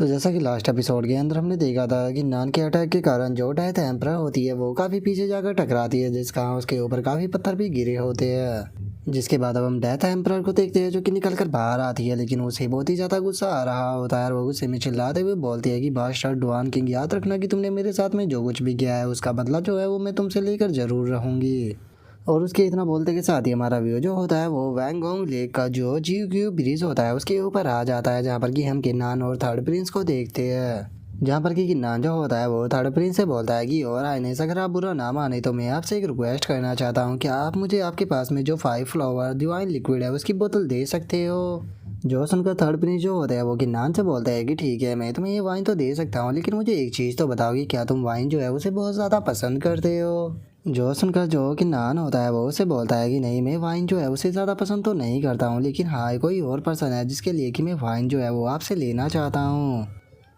तो जैसा कि लास्ट एपिसोड के अंदर हमने देखा था कि नान के अटैक के कारण जो डेथ एम्परर होती है वो काफ़ी पीछे जाकर टकराती है, जिसका उसके ऊपर काफ़ी पत्थर भी गिरे होते हैं। जिसके बाद अब हम डेथ एम्परर को देखते हैं जो कि निकल कर बाहर आती है, लेकिन उसे बहुत ही ज़्यादा गुस्सा आ रहा होता है और वो गुस्से में चिल्लाते हुए बोलती है कि बादशाह डुआन किंग, याद रखना कि तुमने मेरे साथ में जो कुछ भी किया है उसका बदला जो है वो मैं तुमसे लेकर ज़रूर रहूँगी। और उसके इतना बोलते के साथ ही हमारा व्यू जो होता है वो वैंगोंग लेक का जो जीव क्यू ब्रिज होता है उसके ऊपर आ जाता है, जहाँ पर कि हम किन्नान और थर्ड प्रिंस को देखते हैं। जहाँ पर कि किन्नान जो होता है वो थर्ड प्रिंस से बोलता है कि और आइनेस, अगर आप बुरा ना माने तो मैं आपसे एक रिक्वेस्ट करना चाहता हूँ कि आप मुझे आपके पास में जो 5 फ्लावर डिवाइन लिक्विड है उसकी बोतल दे सकते हो। जो सुनकर थर्ड प्रिंस जो होता है वो किन्नान से बोलता है कि ठीक है, मैं तुम्हें ये वाइन तो दे सकता हूँ, लेकिन मुझे एक चीज़ तो बताओ कि क्या तुम वाइन जो है उसे बहुत ज़्यादा पसंद करते हो। जो सुनकर जो किन्नान होता है वो उसे बोलता है कि नहीं, मैं वाइन जो है उसे ज़्यादा पसंद तो नहीं करता हूँ, लेकिन हाँ कोई और पर्सन है जिसके लिए कि मैं वाइन जो है वो आपसे लेना चाहता हूँ।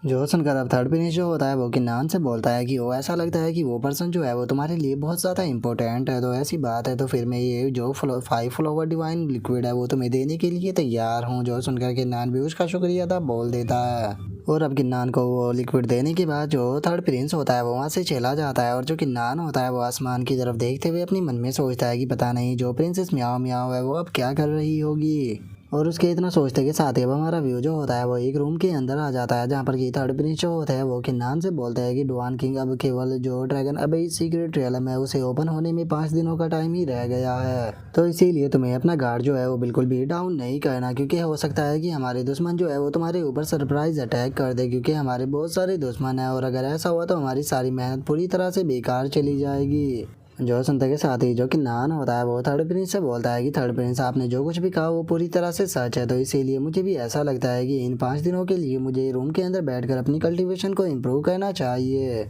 जो सुनकर अब थर्ड प्रिंस जो होता है वो किन्नान से बोलता है कि वो ऐसा लगता है कि वो पर्सन जो है वो तुम्हारे लिए बहुत ज़्यादा इंपॉर्टेंट है, तो ऐसी बात है तो फिर मैं ये जो 5 फ्लावर डिवाइन लिक्विड है वो तुम्हें देने के लिए तैयार हूँ। जो सुनकर किन्नान भी उसका शुक्रिया अदा बोल देता है और अब किन्नान को वो लिक्विड देने के बाद जो थर्ड प्रिंस होता है वो वहाँ से चला जाता है और जो किन्नान होता है वो आसमान की तरफ देखते हुए अपनी मन में सोचता है कि पता नहीं जो प्रिंसेस म्याओ म्याओ है वो अब क्या कर रही होगी। और उसके इतना सोचते के साथ ही अब हमारा व्यू जो होता है वो एक रूम के अंदर आ जाता है, जहाँ पर कि थर्ड प्रिंस जो होता है वो किन्नान से बोलता है कि डुआन किंग अब केवल जो ड्रैगन अब इस सीक्रेट रियलम है उसे ओपन होने में 5 दिनों का टाइम ही रह गया है, तो इसीलिए तुम्हें अपना गार्ड जो है वो बिल्कुल भी डाउन नहीं करना, क्योंकि हो सकता है कि हमारे दुश्मन जो है वो तुम्हारे ऊपर सरप्राइज अटैक कर दे, क्योंकि हमारे बहुत सारे दुश्मन है और अगर ऐसा हुआ तो हमारी सारी मेहनत पूरी तरह से बेकार चली जाएगी। जो सुनते के साथ ही जो कि नान होता है वो थर्ड प्रिंस से बोलता है कि थर्ड प्रिंस, आपने जो कुछ भी कहा वो पूरी तरह से सच है, तो इसीलिए मुझे भी ऐसा लगता है कि इन 5 दिनों के लिए मुझे रूम के अंदर बैठकर अपनी कल्टीवेशन को इम्प्रूव करना चाहिए।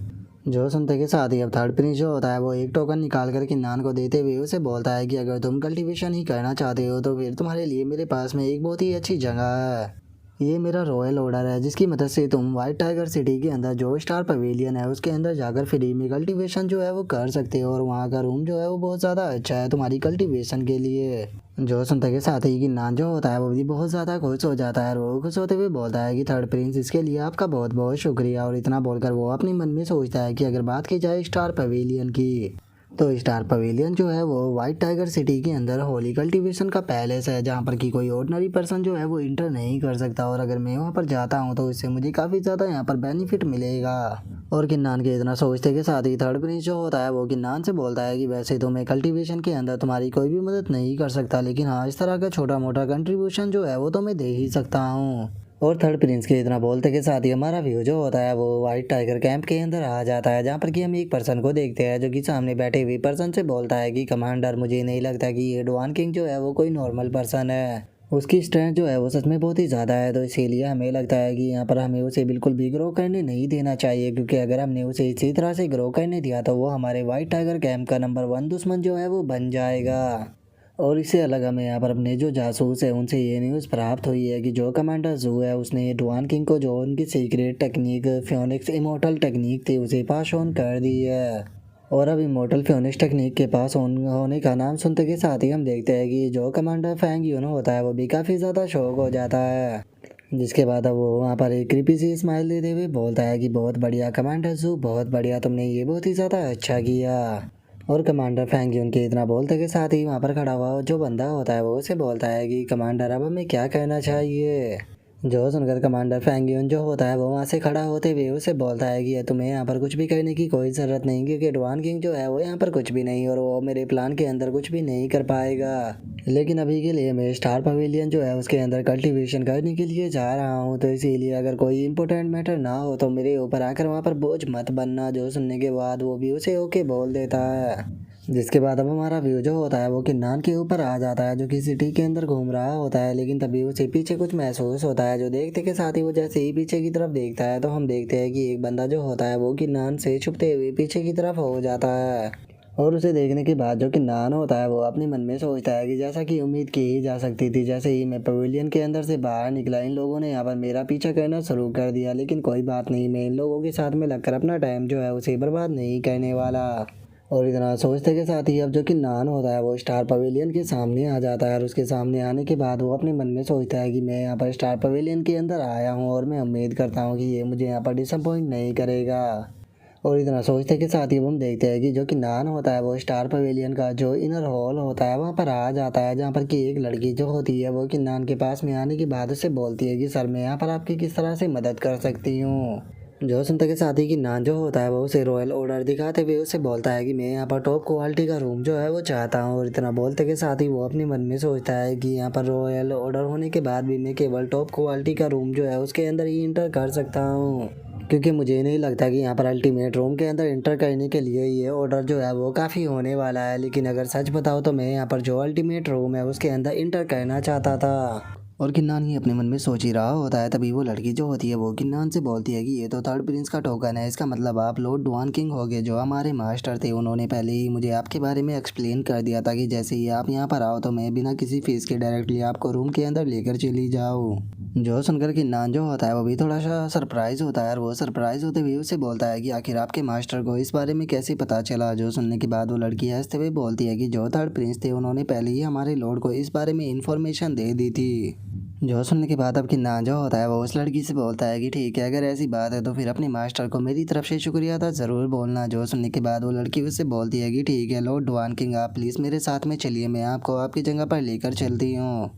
जो सुनते के साथ ही अब थर्ड प्रिंस जो होता है वो एक टोकन निकाल कर किन्नान को देते हुए उसे बोलता है कि अगर तुम कल्टीवेशन ही करना चाहते हो तो फिर तुम्हारे लिए मेरे पास में एक बहुत ही अच्छी जगह है। ये मेरा रॉयल ऑर्डर है जिसकी मदद से तुम वाइट टाइगर सिटी के अंदर जो स्टार पवेलियन है उसके अंदर जाकर फ्री में कल्टीवेशन जो है वो कर सकते हो, और वहाँ का रूम जो है वो बहुत ज़्यादा अच्छा है तुम्हारी कल्टीवेशन के लिए। जो सुनते के साथ ही कि नान जो होता है वो भी बहुत ज़्यादा खुश हो जाता है और वो खुश होते हुए बोलता है कि थर्ड प्रिंस, इसके लिए आपका बहुत बहुत शुक्रिया। और इतना बोलकर वो अपने मन में सोचता है कि अगर बात की जाए स्टार पवेलियन की, तो स्टार पवेलियन जो है वो वाइट टाइगर सिटी के अंदर होली कल्टीवेशन का पैलेस है, जहाँ पर कि कोई ऑर्डिनरी पर्सन जो है वो इंटर नहीं कर सकता, और अगर मैं वहाँ पर जाता हूँ तो इससे मुझे काफ़ी ज़्यादा यहाँ पर बेनिफिट मिलेगा। और किन्नान के इतना सोचते के साथ ही थर्ड प्रिंस जो होता है वो किन्नान से बोलता है कि वैसे तो मैं कल्टीवेशन के अंदर तुम्हारी कोई भी मदद नहीं कर सकता, लेकिन हाँ इस तरह का छोटा मोटा कंट्रीब्यूशन जो है वो तो मैं दे ही सकता हूँ। और थर्ड प्रिंस के इतना बोलते के साथ ही हमारा व्यू जो होता है वो वाइट टाइगर कैंप के अंदर आ जाता है, जहाँ पर कि हम एक पर्सन को देखते हैं जो कि सामने बैठे हुए पर्सन से बोलता है कि कमांडर, मुझे नहीं लगता कि ये डुआन किंग जो है वो कोई नॉर्मल पर्सन है, उसकी स्ट्रेंथ जो है वो सच में बहुत ही ज़्यादा है, तो इसीलिए हमें लगता है कि यहाँ पर हमें उसे बिल्कुल भी ग्रो करने नहीं देना चाहिए, क्योंकि अगर हमने उसे इसी तरह से ग्रो करने दिया तो वो हमारे वाइट टाइगर कैंप का नंबर 1 दुश्मन जो है वो बन जाएगा। और इससे अलग हमें यहाँ पर अपने जो जासूस है उनसे ये न्यूज़ प्राप्त हुई है कि जो कमांडर जू है उसने डुआन किंग को जो उनकी सीक्रेट टेक्निक फियोनिक्स इमोर्टल टेक्निक थी उसे पास ऑन कर दी है। और अब इमोर्टल फियोनिक्स टेक्निक के पास होने का नाम सुनते के साथ ही हम देखते हैं कि जो कमांडर फैंग यूनो होता है वो भी काफ़ी ज़्यादा शौक हो जाता है। जिसके बाद अब वो वहाँ पर एक क्रीपी सी स्माइल देते हुए बोलता है कि बहुत बढ़िया कमांडर जू, बहुत बढ़िया, तुमने ये बहुत ही ज़्यादा अच्छा किया। और कमांडर फैंग यून के इतना बोलते के साथ ही वहाँ पर खड़ा हुआ जो बंदा होता है वो उसे बोलता है कि कमांडर अब हमें क्या कहना चाहिए। जो सुनकर कमांडर फैंग यून जो होता है वो वहाँ से खड़ा होते हुए उसे बोलता है कि तुम्हें यहाँ पर कुछ भी करने की कोई ज़रूरत नहीं, क्योंकि डुआन किंग जो है वो यहाँ पर कुछ भी नहीं और वो मेरे प्लान के अंदर कुछ भी नहीं कर पाएगा। लेकिन अभी के लिए मैं स्टार पवेलियन जो है उसके अंदर कल्टीवेशन करने के लिए जा रहा हूँ, तो इसीलिए अगर कोई इंपॉर्टेंट मैटर ना हो तो मेरे ऊपर आकर वहाँ पर बोझ मत बनना। जो सुनने के बाद वो भी उसे ओके बोल देता है। जिसके बाद अब हमारा व्यू जो होता है वो किन्नान के ऊपर आ जाता है जो कि सिटी के अंदर घूम रहा होता है, लेकिन तभी उसे पीछे कुछ महसूस होता है। जो देखते के साथ ही वो जैसे ही पीछे की तरफ देखता है तो हम देखते हैं कि एक बंदा जो होता है वो किन्नान से छुपते हुए पीछे की तरफ हो जाता है। और उसे देखने के बाद जो किन्नान होता है वो अपने मन में सोचता है कि जैसा कि उम्मीद की ही जा सकती थी, जैसे ही मैं पवेलियन के अंदर से बाहर निकला इन लोगों ने यहाँ पर मेरा पीछा करना शुरू कर दिया, लेकिन कोई बात नहीं, मैं इन लोगों के साथ में लगकर अपना टाइम जो है उसे बर्बाद नहीं करने वाला। और इतना सोचते के साथ ही अब जो कि नान होता है वो स्टार पवेलियन के सामने आ जाता है और उसके सामने आने के बाद वो अपने मन में सोचता है कि मैं यहाँ पर स्टार पवेलियन के अंदर आया हूँ और मैं उम्मीद करता हूँ कि ये मुझे यहाँ पर डिसअपॉइंट नहीं करेगा। और इतना सोचते के साथ ही अब हम देखते हैं कि जो कि नान होता है वो स्टार पवेलियन का जो इनर हॉल होता है वहाँ पर आ जाता है, जहाँ पर कि एक लड़की जो होती है वो कि नान के पास में आने के बाद उससे बोलती है कि सर मैं यहाँ पर आपकी किस तरह से मदद कर सकती हूँ। जो सुनते के साथ ही कि नान जो होता है वो उसे रॉयल ऑर्डर दिखाते हुए उसे बोलता है कि मैं यहाँ पर टॉप क्वालिटी का रूम जो है वो चाहता हूँ। और इतना बोलते के साथ ही वो अपने मन में सोचता है कि यहाँ पर रॉयल ऑर्डर होने के बाद भी मैं केवल टॉप क्वालिटी का रूम जो है उसके अंदर ही इंटर कर सकता हूँ, क्योंकि मुझे नहीं लगता कि यहाँ पर अल्टीमेट रूम के अंदर इंटर करने के लिए ये ऑर्डर जो है वो काफ़ी होने वाला है। लेकिन अगर सच बताओ तो मैं यहाँ पर जो अल्टीमेट रूम है उसके अंदर इंटर करना चाहता था। और किन्नान ही अपने मन में सोच ही रहा होता है, तभी वो लड़की जो होती है वो किन्नान से बोलती है कि ये तो थर्ड प्रिंस का टोकन है, इसका मतलब आप लॉर्ड डुआन किंग हो गए जो हमारे मास्टर थे। उन्होंने पहले ही मुझे आपके बारे में एक्सप्लेन कर दिया था कि जैसे ही आप यहाँ पर आओ तो मैं बिना किसी फीस के डायरेक्टली आपको रूम के अंदर लेकर चली जाऊँ। जो सुनकर किन्नान जो होता है वो भी थोड़ा सा सरप्राइज होता है और वो सरप्राइज होते हुए उसे बोलता है कि आखिर आपके मास्टर को इस बारे में कैसे पता चला। जो सुनने के बाद वो लड़की हंसते हुए बोलती है कि जो थर्ड प्रिंस थे उन्होंने पहले ही हमारे लॉर्ड को इस बारे में इन्फॉर्मेशन दे दी थी। जो सुनने के बाद अब किन्नान जो होता है वो उस लड़की से बोलता है कि ठीक है, अगर ऐसी बात है तो फिर अपने मास्टर को मेरी तरफ से शुक्रिया था ज़रूर बोलना। जो सुनने के बाद वो लड़की उससे बोलती है कि ठीक है लॉर्ड डुआन किंग, आप प्लीज़ मेरे साथ में चलिए, मैं आपको आपकी जगह पर लेकर चलती हूँ।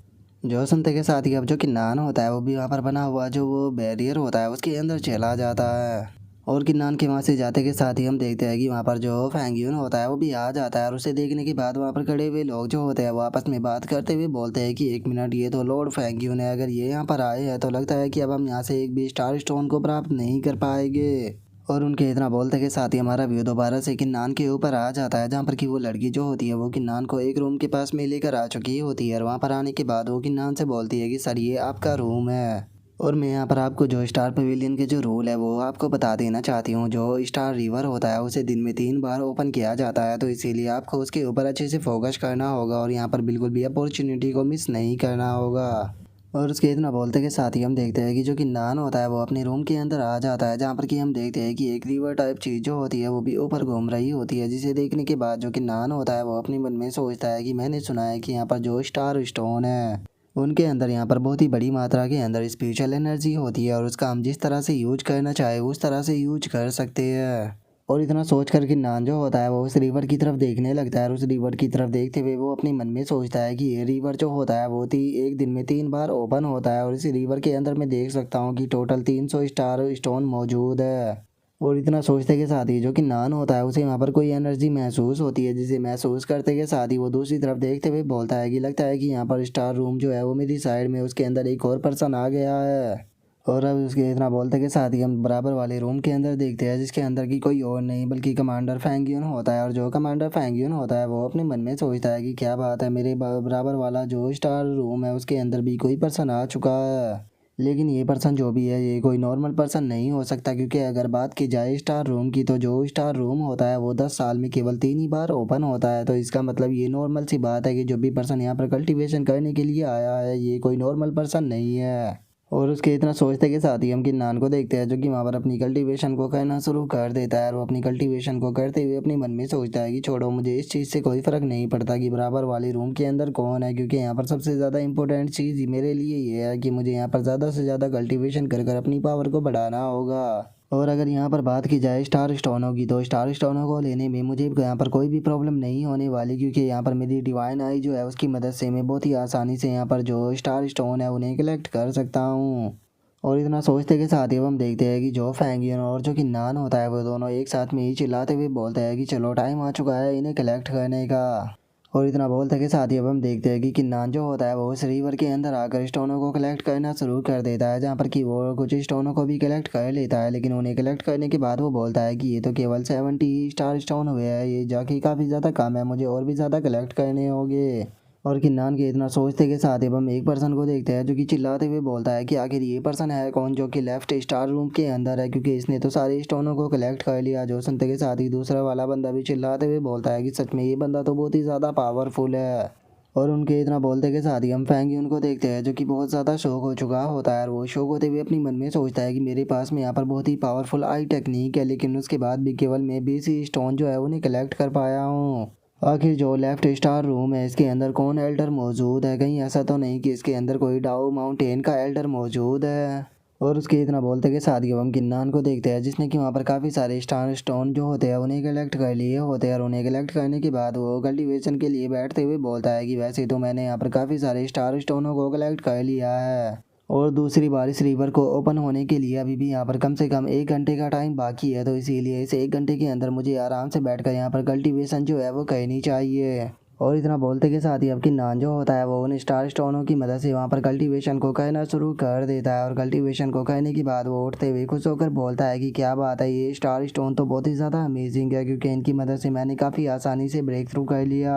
जो सुनते के साथ ही अब जो किन्नान होता है वो भी वहाँ पर बना हुआ जो वो बैरियर होता है उसके अंदर चला जाता है। और किन्नान के वहाँ से जाते के साथ ही हम देखते हैं कि वहाँ पर जो फैंग्यून होता है वो भी आ जाता है और उसे देखने के बाद वहाँ पर खड़े हुए लोग जो होते हैं वो आपस में बात करते हुए बोलते हैं कि एक मिनट, ये तो लॉर्ड फैंग्यून है, अगर ये यहाँ पर आए हैं तो लगता है कि अब हम यहाँ से एक भी स्टार स्टोन को प्राप्त नहीं कर पाएंगे। और उनके इतना बोलते के साथ ही हमारा व्यू दोबारा से किन्नान के ऊपर आ जाता है, जहाँ पर कि वो लड़की जो होती है वो किन्नान को एक रूम के पास में लेकर आ चुकी होती है। और वहाँ पर आने के बाद वो किन्नान से बोलती है कि सर ये आपका रूम है और मैं यहाँ पर आपको जो स्टार पवेलियन के जो रूल है वो आपको बता देना चाहती हूँ। जो स्टार रिवर होता है उसे दिन में 3 बार ओपन किया जाता है, तो इसीलिए आपको उसके ऊपर अच्छे से फोकस करना होगा और यहाँ पर बिल्कुल भी अपॉर्चुनिटी को मिस नहीं करना होगा। और उसके इतना बोलते के साथ ही हम देखते हैं कि जो किन्नान होता है वो अपने रूम के अंदर आ जाता है, जहाँ पर कि हम देखते हैं कि एक रिवर टाइप चीज़ जो होती है वो भी ऊपर घूम रही होती है, जिसे देखने के बाद जो किन्नान होता है वो अपने मन में सोचता है कि मैंने सुना है कि यहाँ पर जो स्टार स्टोन है उनके अंदर यहाँ पर बहुत ही बड़ी मात्रा के अंदर स्पिरिचुअल एनर्जी होती है और उसका हम जिस तरह से यूज करना चाहे उस तरह से यूज कर सकते हैं। और इतना सोच कर कि नान जो होता है वो उस रिवर की तरफ देखने लगता है और उस रिवर की तरफ देखते हुए वो अपने मन में सोचता है कि ये रिवर जो होता है वो एक दिन में 3 बार ओपन होता है और इस रिवर के अंदर मैं देख सकता हूँ कि टोटल 300 स्टार स्टोन मौजूद है। और इतना सोचते के साथ ही जो कि नान होता है उसे वहाँ पर कोई एनर्जी महसूस होती है, जिसे महसूस करते के साथ ही वो दूसरी तरफ देखते हुए बोलता है कि लगता है कि यहाँ पर स्टार रूम जो है वो मेरी साइड में उसके अंदर एक और पर्सन आ गया है। और अब उसके इतना बोलते के साथ ही हम बराबर वाले रूम के अंदर देखते हैं, जिसके अंदर की कोई और नहीं बल्कि कमांडर फैंगियन होता है। और जो कमांडर फैंगियन होता है वो अपने मन में सोचता है कि क्या बात है, मेरे बराबर वाला जो स्टार रूम है उसके अंदर भी कोई पर्सन आ चुका है। लेकिन ये पर्सन जो भी है ये कोई नॉर्मल पर्सन नहीं हो सकता, क्योंकि अगर बात की जाए स्टार रूम की तो जो स्टार रूम होता है वो 10 साल में केवल 3 ही बार ओपन होता है। तो इसका मतलब ये नॉर्मल सी बात है कि जो भी पर्सन यहाँ पर कल्टीवेशन करने के लिए आया है ये कोई नॉर्मल पर्सन नहीं है। और उसके इतना सोचते के साथ ही हम किन्नान को देखते हैं जो कि वहाँ पर अपनी कल्टीवेशन को करना शुरू कर देता है। और वो अपनी कल्टीवेशन को करते हुए अपने मन में सोचता है कि छोड़ो, मुझे इस चीज़ से कोई फ़र्क नहीं पड़ता कि बराबर वाले रूम के अंदर कौन है, क्योंकि यहाँ पर सबसे ज़्यादा इंपॉर्टेंट चीज़ मेरे लिए ये है कि मुझे यहाँ पर ज़्यादा से ज़्यादा कल्टीवेशन कर कर अपनी पावर को बढ़ाना होगा। और अगर यहाँ पर बात की जाए स्टार स्टोनों की तो स्टार स्टोनों को लेने में मुझे यहाँ पर कोई भी प्रॉब्लम नहीं होने वाली, क्योंकि यहाँ पर मेरी डिवाइन आई जो है उसकी मदद से मैं बहुत ही आसानी से यहाँ पर जो स्टार स्टोन है उन्हें कलेक्ट कर सकता हूँ। और इतना सोचते के साथ ही अब हम देखते हैं कि जो फैंगियन और जो कि नान होता है वो दोनों एक साथ में ही चिल्लाते हुए बोलते हैं कि चलो टाइम आ चुका है इन्हें कलेक्ट करने का। और इतना बोलते के साथ ही अब हम देखते हैं कि किन्नान जो होता है वो उस रिवर के अंदर आकर स्टोनों को कलेक्ट करना शुरू कर देता है, जहाँ पर कि वो कुछ स्टोनों को भी कलेक्ट कर लेता है। लेकिन उन्हें कलेक्ट करने के बाद वो बोलता है कि ये तो केवल 70 स्टार स्टोन हुए हैं, ये जाके काफ़ी ज़्यादा कम है, मुझे और भी ज़्यादा कलेक्ट करने होंगे। और किन्नान के इतना सोचते के साथ ही अब हम एक पर्सन को देखते हैं जो कि चिल्लाते हुए बोलता है कि आखिर ये पर्सन है कौन जो कि लेफ्ट स्टार रूम के अंदर है, क्योंकि इसने तो सारे स्टोनों को कलेक्ट कर लिया। जो सुनते के साथ ही दूसरा वाला बंदा भी चिल्लाते हुए बोलता है कि सच में ये बंदा तो बहुत ही ज़्यादा पावरफुल है। और उनके इतना बोलते के साथ ही हम फैंग को देखते हैं जो कि बहुत ज़्यादा शौक हो चुका होता है। और वो शौक होते हुए अपनी मन में सोचता है कि मेरे पास में यहाँ पर बहुत ही पावरफुल आई टेक्निक है, लेकिन उसके बाद भी केवल मैं 20 ही स्टोन जो है उन्हें कलेक्ट कर पाया हूँ। आखिर जो लेफ्ट स्टार रूम है इसके अंदर कौन एल्डर मौजूद है? कहीं ऐसा तो नहीं कि इसके अंदर कोई डाउ माउंटेन का एल्डर मौजूद है? और उसके इतना बोलते के साथ ही हम किन्नान को देखते हैं जिसने कि वहाँ पर काफ़ी सारे स्टार स्टोन जो होते हैं उन्हें कलेक्ट कर लिए होते हैं। और उन्हें कलेक्ट करने के बाद वो कल्टीवेशन के लिए बैठते हुए बोलता है कि वैसे तो मैंने यहाँ पर काफ़ी सारे स्टार स्टोनों को कलेक्ट कर लिया है और दूसरी बार इस रिवर को ओपन होने के लिए अभी भी यहाँ पर कम से कम 1 घंटे का टाइम बाकी है, तो इसीलिए इस 1 घंटे के अंदर मुझे आराम से बैठकर यहाँ पर कल्टीवेशन जो है वो करनी चाहिए। और इतना बोलते के साथ ही अब किन्नान जो होता है वो उन स्टार स्टोनों की मदद से वहाँ पर कल्टीवेशन को करना शुरू कर देता है। और कल्टीवेशन को करने के बाद वो उठते हुए खुश होकर बोलता है कि क्या बात है, ये स्टार स्टोन तो बहुत ही ज़्यादा अमेजिंग है क्योंकि इनकी मदद से मैंने काफ़ी आसानी से ब्रेक थ्रू कर लिया।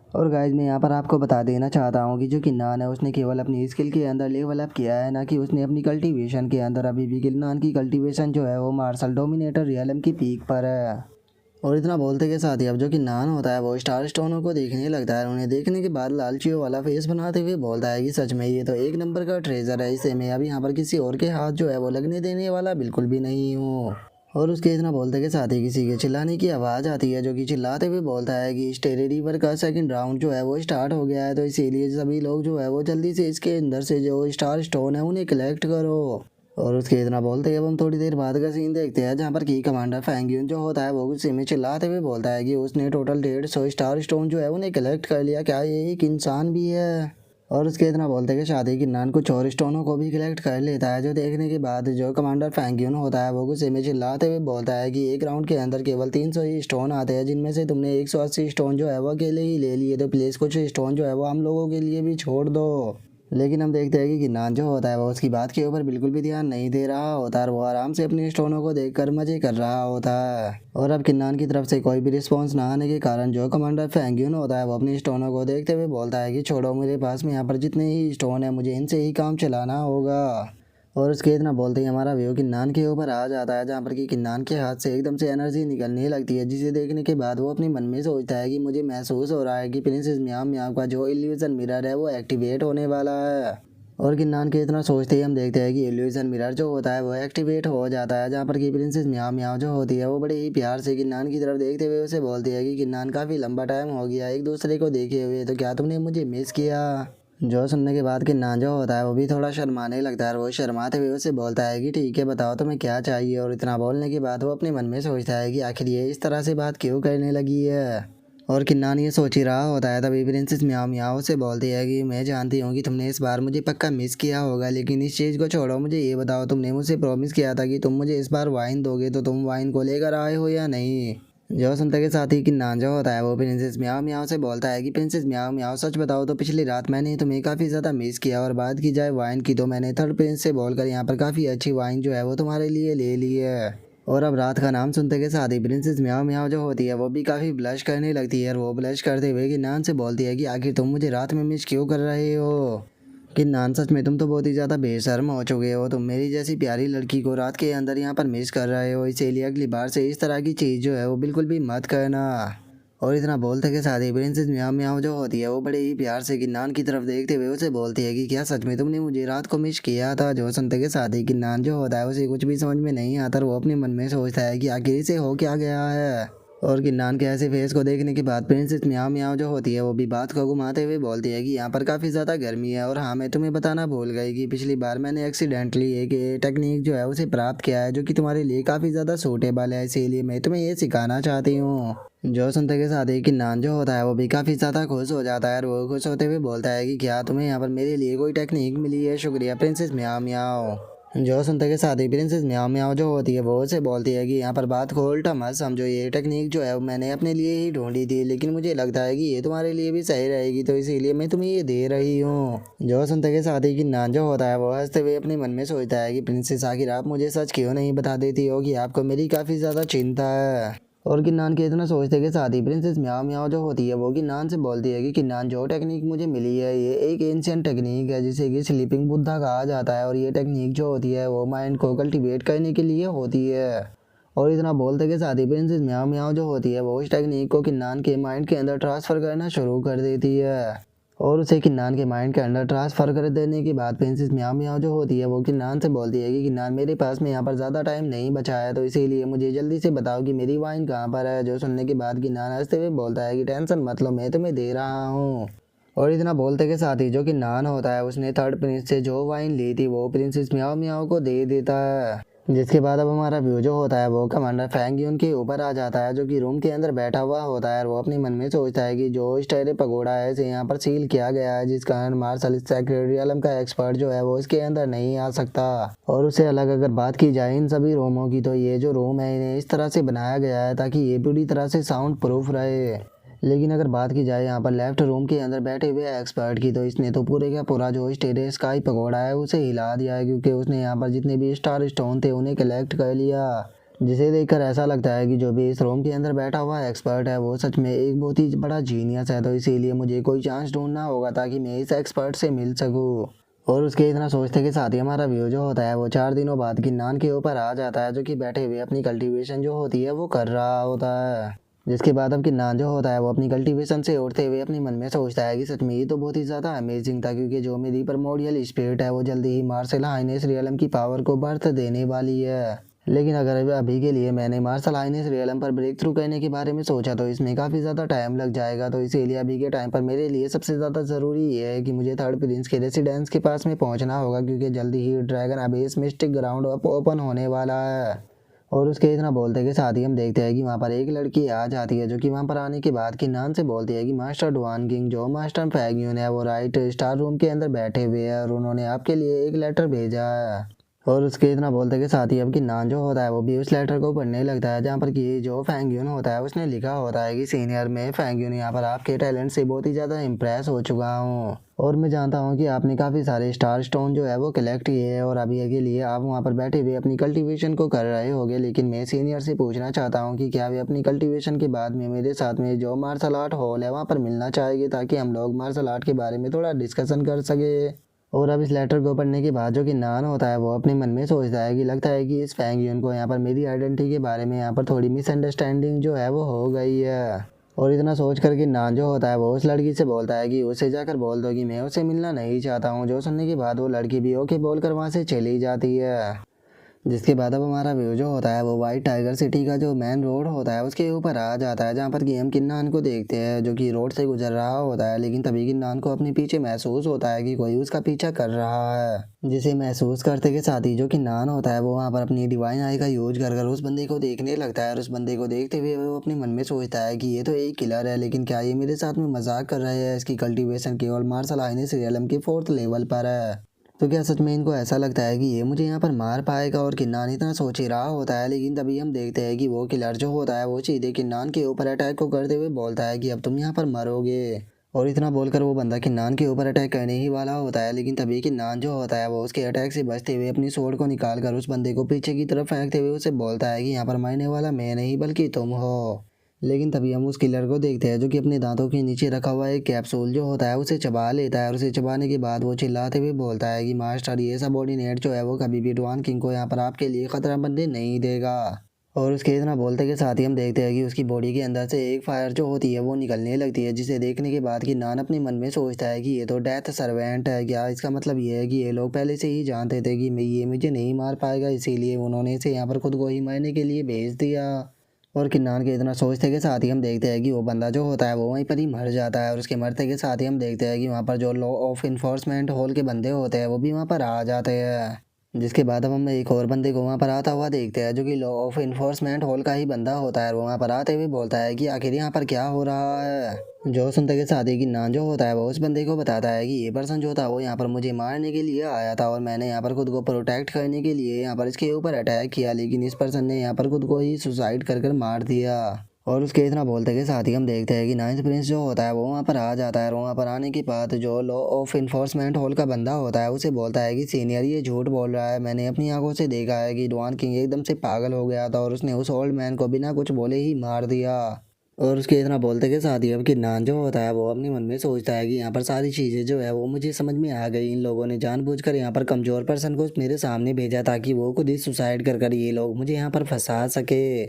और गाइज मैं यहाँ पर आपको बता देना चाहता हूँ कि जो किन्नान है उसने केवल अपनी स्किल के अंदर लेवल अप किया है, ना कि उसने अपनी कल्टीवेशन के अंदर। अभी भी किन्नान की कल्टीवेशन जो है वो मार्शल डोमिनेटर रियलम की पीक पर है। और इतना बोलते के साथ ही अब जो किन्नान होता है वो स्टार स्टोनों को देखने लगता है। उन्हें देखने के बाद लालचियों वाला फेस बनाते हुए बोलता है कि सच में ये तो एक नंबर का ट्रेजर है, इसे मैं अब यहाँ पर किसी और के हाथ जो है वो लगने देने वाला बिल्कुल भी नहीं हूँ। और उसके इतना बोलते के साथ ही किसी के चिल्लाने की आवाज़ आती है जो कि चिल्लाते हुए बोलता है कि स्टेरी रिवर का सेकंड राउंड जो है वो स्टार्ट हो गया है, तो इसीलिए सभी लोग जो है वो जल्दी से इसके अंदर से जो स्टार स्टोन है उन्हें कलेक्ट करो। और उसके इतना बोलते ही अब हम थोड़ी देर बाद का सीन देखते हैं जहाँ पर की कमांडर फैंग्यून जो होता है वो गुस्से में चिल्लाते हुए बोलता है कि उसने टोटल 150 स्टार स्टोन जो है उन्हें कलेक्ट कर लिया, क्या ये एक इंसान भी है? और उसके इतना बोलते कि शादी किन्नान कुछ और स्टोनों को भी कलेक्ट कर लेता है, जो देखने के बाद जो कमांडर फैंग्यून होता है वो गुस्से में चिल्लाते हुए बोलता है कि एक राउंड के अंदर केवल 300 ही स्टोन आते हैं, जिनमें से तुमने 180 स्टोन जो है वो अकेले ही ले लिए, तो प्लीज़ कुछ स्टोन जो है वो हम लोगों के लिए भी छोड़ दो। लेकिन हम देखते हैं कि किन्नान जो होता है वो उसकी बात के ऊपर बिल्कुल भी ध्यान नहीं दे रहा होता है और वो आराम से अपने स्टोनों को देखकर मजे कर रहा होता है। और अब किन्नान की तरफ से कोई भी रिस्पॉन्स ना आने के कारण जो कमांडर फैंग्यून होता है वो अपने स्टोनों को देखते हुए बोलता है कि छोड़ो, मेरे पास में यहाँ पर जितने ही स्टोन है मुझे इनसे ही काम चलाना होगा। और उसके इतना बोलते ही हमारा व्यू किन्नान के ऊपर आ जाता है जहाँ पर कि किन्नान के हाथ से एकदम से एनर्जी निकलने लगती है, जिसे देखने के बाद वो अपने मन में सोचता है कि मुझे महसूस हो रहा है कि प्रिंसेस म्याओ म्याओ का जो इल्यूजन मिरर है वो एक्टिवेट होने वाला है। और किन्नान के इतना सोचते ही हम देखते हैं कि इल्यूजन मिरर जो होता है वो एक्टिवेट हो जाता है, जहाँ पर कि प्रिंसेस म्याओ म्याओ जो होती है वो बड़े ही प्यार से किन्नान की तरफ देखते हुए उसे बोलती है कि किन्नान काफ़ी लंबा टाइम हो गया एक दूसरे को देखे हुए, तो क्या तुमने मुझे मिस किया? जो सुनने के बाद किन्नान जो होता है वो भी थोड़ा शर्माने लगता है और वो शर्माते हुए उसे बोलता है कि ठीक है, बताओ तुम्हें क्या चाहिए। और इतना बोलने के बाद वो अपने मन में सोचता है कि आखिर ये इस तरह से बात क्यों करने लगी है। और किन्नान ये सोच ही रहा होता है तभी प्रिंसेस म्याओ म्याओ से बोलती है कि मैं जानती हूँ कि तुमने इस बार मुझे पक्का मिस किया होगा, लेकिन इस चीज़ को छोड़ो, मुझे ये बताओ तुमने मुझसे प्रॉमिस किया था कि तुम मुझे इस बार वाइन दोगे, तो तुम वाइन को लेकर आए हो या नहीं? जो सुनते के साथ ही किन्नान जो होता है वो प्रिंसेस म्याओ म्याओ से बोलता है कि प्रिंसेस म्याओ म्याओ सच बताओ तो पिछली रात मैंने तुम्हें काफ़ी ज़्यादा मिस किया, और बात की जाए वाइन की तो मैंने थर्ड प्रिंस से बोलकर यहाँ पर काफ़ी अच्छी वाइन जो है वो तुम्हारे लिए ले ली है। और अब रात का नाम सुनते के साथ ही प्रिंसेस म्याओ म्याओ जो होती है वो भी काफ़ी ब्लश करने लगती है और वो ब्लश करते हुए किन्नान से बोलती है कि आखिर तुम मुझे रात में मिस क्यों कर रहे हो? किन्नान सच में तुम तो बहुत ही ज़्यादा बेशर्म हो चुके हो, तुम मेरी जैसी प्यारी लड़की को रात के अंदर यहाँ पर मिस कर रहे हो, इसीलिए अगली बार से इस तरह की चीज़ जो है वो बिल्कुल भी मत करना। और इतना बोलते के साथ ही प्रिंसेस म्याओ म्याओ जो होती है वो बड़े ही प्यार से किन्नान की तरफ देखते हुए उसे बोलती है कि क्या सच में तुमने मुझे रात को मिस किया था? जो सुनते के साथ ही किन्नान जो होता है उसे कुछ भी समझ में नहीं आता और वो अपने मन में सोचता है कि आखिर इसे हो क्या गया है। और किन्नान के ऐसे फेस को देखने के बाद प्रिंसेस म्याओ म्याओ जो होती है वो भी बात को घुमाते हुए बोलती है कि यहाँ पर काफ़ी ज़्यादा गर्मी है, और हाँ मैं तुम्हें बताना भूल गई कि पिछली बार मैंने एक्सीडेंटली एक टेक्निक जो है उसे प्राप्त किया है जो कि तुम्हारे लिए काफ़ी ज़्यादा सूटेबल है, इसीलिए मैं तुम्हें ये सिखाना चाहती हूँ। जो सुनते के साथ ही किन्नान जो होता है वो भी काफ़ी ज़्यादा खुश हो जाता है और वो खुश होते हुए बोलता है कि क्या तुम्हें यहाँ पर मेरे लिए कोई टेक्निक मिली है? शुक्रिया प्रिंसेस म्याओ म्याओ। जो सुनते के साथ ही प्रिंसेस म्याओ म्याओ जो होती है वो उसे बोलती है कि यहाँ पर बात को उल्टा मत समझो, ये टेक्निक जो है वो मैंने अपने लिए ही ढूंढी थी, लेकिन मुझे लगता है कि ये तुम्हारे लिए भी सही रहेगी, तो इसीलिए मैं तुम्हें ये दे रही हूँ। जो सुनते के साथ ही किन्नान जो होता है वो हंसते हुए अपने मन में सोचता है कि प्रिंसेस आखिर आप मुझे सच क्यों नहीं बता देती हो कि आपको मेरी काफ़ी ज़्यादा चिंता है। और किन्नान के इतना सोचते के साथ ही प्रिंसेस म्याओ म्याओ जो होती है वो किन्नान से बोलती है कि किन्नान जो टेक्निक मुझे मिली है ये एक एंशियंट टेक्निक है जिसे कि स्लीपिंग बुद्धा कहा जाता है, और ये टेक्निक जो होती है वो माइंड को कल्टीवेट करने के लिए होती है। और इतना बोलते के साथ ही प्रिंसेस म्याओ म्याओ जो होती है वो इस टेक्निक को किन्नान के माइंड के अंदर ट्रांसफ़र करना शुरू कर देती है। और उसे किन्नान के माइंड के अंदर ट्रांसफ़र कर देने के बाद प्रिंसेस म्याओ म्याओ जो होती है वो किन्नान से बोलती है कि किन्नान मेरे पास में यहाँ पर ज़्यादा टाइम नहीं बचा है, तो इसीलिए मुझे जल्दी से बताओ कि मेरी वाइन कहाँ पर है। जो सुनने के बाद किन्नान हंसते हुए बोलता है कि टेंशन मत लो, मैं तुम्हें दे रहा हूँ। और इतना बोलते के साथ ही जो किन्नान होता है उसने थर्ड प्रिंस से जो वाइन ली थी वो प्रिंसेस म्याओ म्याओ को दे देता है। जिसके बाद अब हमारा व्यू जो होता है वो कमांडर फैंग यून के ऊपर आ जाता है, जो कि रूम के अंदर बैठा हुआ होता है। और वो अपने मन में सोचता है कि जो स्टेरे पगोड़ा है इसे यहाँ पर सील किया गया है, जिस कारण मार्शल सेक्रेटरियलम का एक्सपर्ट जो है वो इसके अंदर नहीं आ सकता। और उससे अलग अगर बात की जाए इन सभी रूमों की, तो ये जो रूम है इन्हें इस तरह से बनाया गया है ताकि ये पूरी तरह से साउंड प्रूफ रहे। लेकिन अगर बात की जाए यहाँ पर लेफ्ट रूम के अंदर बैठे हुए एक्सपर्ट की, तो इसने तो पूरे का पूरा जो स्टेरे स्काई पकौड़ा है उसे हिला दिया है, क्योंकि उसने यहाँ पर जितने भी स्टार स्टोन थे उन्हें कलेक्ट कर लिया। जिसे देखकर ऐसा लगता है कि जो भी इस रूम के अंदर बैठा हुआ एक्सपर्ट है वो सच में एक बहुत ही बड़ा जीनियस है, तो इसीलिए मुझे कोई चांस ढूंढना होगा ताकि मैं इस एक्सपर्ट से मिल सकूँ। और उसके इतना सोचते के साथ ही हमारा व्यू जो होता है वो 4 दिनों बाद किन्नान के ऊपर आ जाता है, जो कि बैठे हुए अपनी कल्टीवेशन जो होती है वो कर रहा होता है। जिसके बाद अब किन्नान जो होता है वो अपनी कल्टीवेशन से उठते हुए अपने मन में सोचता है कि सच में ये तो बहुत ही ज़्यादा अमेजिंग था, क्योंकि जो मेरी परमोडियल स्पिरिट है वो जल्दी ही मार्शल हाइनेस रियलम की पावर को बर्थ देने वाली है। लेकिन अगर अभी के लिए मैंने मार्शल हाइनेस रियलम पर ब्रेक थ्रू करने के बारे में सोचा तो इसमें काफ़ी ज़्यादा टाइम लग जाएगा, तो इसीलिए अभी के टाइम पर मेरे लिए सबसे ज़्यादा ज़रूरी ये है कि मुझे थर्ड प्रिंस के रेसिडेंस के पास में पहुंचना होगा, क्योंकि जल्दी ही dragon abyss mystic ground open होने वाला है। और उसके इतना बोलते के साथ ही हम देखते हैं कि वहाँ पर एक लड़की आ जाती है, जो कि वहाँ पर आने के बाद किन्नान से बोलती है कि मास्टर डुआन किंग जो मास्टर फैंग यून है वो राइट स्टार रूम के अंदर बैठे हुए हैं और उन्होंने आपके लिए एक लेटर भेजा है। और उसके इतना बोलते के साथ ही अब किन्नान जो होता है वो भी उस लेटर को पढ़ने लगता है, जहाँ पर कि जो फैंग यून होता है उसने लिखा होता है कि सीनियर में फैंग यून यहाँ पर आपके टैलेंट से बहुत ही ज़्यादा इम्प्रेस हो चुका हूँ और मैं जानता हूँ कि आपने काफ़ी सारे स्टार स्टोन जो है वो कलेक्ट किए हैं और अभी के लिए आप वहाँ पर बैठे हुए अपनी कल्टीवेशन को कर रहे होगे। लेकिन मैं सीनियर से पूछना चाहता हूँ कि क्या वे अपनी कल्टीवेशन के बाद में मेरे साथ में जो मार्शल आर्ट हॉल है वहाँ पर मिलना चाहेंगे, ताकि हम लोग मार्शल आर्ट के बारे में थोड़ा डिस्कशन कर सके। और अब इस लेटर को पढ़ने के बाद जो कि नान होता है वो अपने मन में सोचता है कि लगता है कि इस फैंग यून को यहाँ पर मेरी आइडेंटिटी के बारे में यहाँ पर थोड़ी मिसअंडरस्टैंडिंग जो है वो हो गई है। और इतना सोच कर कि नान जो होता है वो उस लड़की से बोलता है कि उसे जाकर बोल दो कि मैं उसे मिलना नहीं चाहता हूँ। जो सुनने के बाद वो लड़की भी ओके बोलकर वहाँ से चली जाती है। जिसके बाद अब हमारा व्यू जो होता है वो वाइट टाइगर सिटी का जो मेन रोड होता है उसके ऊपर आ जाता है, जहाँ पर कि हम किन्नान को देखते हैं जो कि रोड से गुजर रहा होता है। लेकिन तभी किन्नान को अपने पीछे महसूस होता है कि कोई उसका पीछा कर रहा है, जिसे महसूस करते के साथ ही जो किन्नान होता है वो वहाँ पर अपनी डिवाइन आई का यूज कर कर उस बंदे को देखने लगता है। और उस बंदे को देखते हुए वो अपने मन में सोचता है कि ये तो एक किलर है, लेकिन क्या ये मेरे साथ में मजाक कर रहे हैं। इसकी कल्टीवेशन केवल मार्शल हाइनेस रियलम के 4th लेवल पर है, तो क्या सच में इनको ऐसा लगता है कि ये मुझे यहाँ पर मार पाएगा। और किन्नान इतना सोच ही रहा होता है, लेकिन तभी हम देखते हैं कि वो किलर जो होता है वो सीधे किन्नान के ऊपर अटैक को करते हुए बोलता है कि अब तुम यहाँ पर मरोगे। और इतना बोलकर वो बंदा किन्नान के ऊपर अटैक करने ही वाला होता है, लेकिन तभी किन्नान जो होता है वो उसके अटैक से बचते हुए अपनी स्वॉर्ड को निकाल कर उस बंदे को पीछे की तरफ फेंकते हुए उसे बोलता है कि यहाँ पर मरने वाला मैं नहीं बल्कि तुम हो। लेकिन तभी हम उस किलर को देखते हैं जो कि अपने दांतों के नीचे रखा हुआ एक कैप्सूल जो होता है उसे चबा लेता है। और उसे चबाने के बाद वो चिल्लाते हुए बोलता है कि मास्टर ये सबऑर्डिनेट जो है वो कभी भी डुआन किंग को यहाँ पर आपके लिए खतरा बनने नहीं देगा। और उसके इतना बोलते के साथ ही हम देखते हैं कि उसकी बॉडी के अंदर से एक फायर जो होती है वो निकलने लगती है, जिसे देखने के बाद कि नान अपने मन में सोचता है कि ये तो डेथ सर्वेंट है। क्या इसका मतलब ये है कि ये लोग पहले से ही जानते थे कि ये मुझे नहीं मार पाएगा, इसीलिए उन्होंने इसे यहाँ पर खुद को ही मारने के लिए भेज दिया। और किन्नान के इतना सोचते के साथ ही हम देखते हैं कि वो बंदा जो होता है वो वहीं पर ही मर जाता है। और उसके मरते के साथ ही हम देखते हैं कि वहाँ पर जो लॉ ऑफ इन्फोर्समेंट हॉल के बंदे होते हैं वो भी वहाँ पर आ जाते हैं। जिसके बाद अब हम एक और बंदे को वहाँ पर आता हुआ देखते हैं जो कि लॉ ऑफ इन्फोर्समेंट हॉल का ही बंदा होता है। वो वहाँ पर आते हुए बोलता है कि आखिर यहाँ पर क्या हो रहा है। जो सुनते के साथ ही किन्नान जो होता है वो उस बंदे को बताता है कि ये पर्सन जो था वो यहाँ पर मुझे मारने के लिए आया था और मैंने यहाँ पर खुद को प्रोटेक्ट करने के लिए यहाँ पर इसके ऊपर अटैक किया, लेकिन इस पर्सन ने यहाँ पर खुद को ही सुसाइड कर मार दिया। और उसके इतना बोलते के साथ ही हम देखते हैं कि नाइन्थ प्रिंस जो होता है वो वहाँ पर आ जाता है। और वहाँ पर आने के बाद जो लॉ ऑफ इन्फोर्समेंट हॉल का बंदा होता है उसे बोलता है कि सीनियर ये झूठ बोल रहा है, मैंने अपनी आंखों से देखा है कि डुआन किंग एकदम से पागल हो गया था और उसने उस ओल्ड मैन को बिना कुछ बोले ही मार दिया। और उसके इतना बोलते के साथ ही अब किन्नान जो होता है वो अपने मन में सोचता है कि यहाँ पर सारी चीज़ें जो है वो मुझे समझ में आ गई। इन लोगों ने जानबूझकर यहाँ पर कमज़ोर पर्सन को मेरे सामने भेजा ताकि वो खुद ही सुसाइड कर ये लोग मुझे यहाँ पर फंसा सके।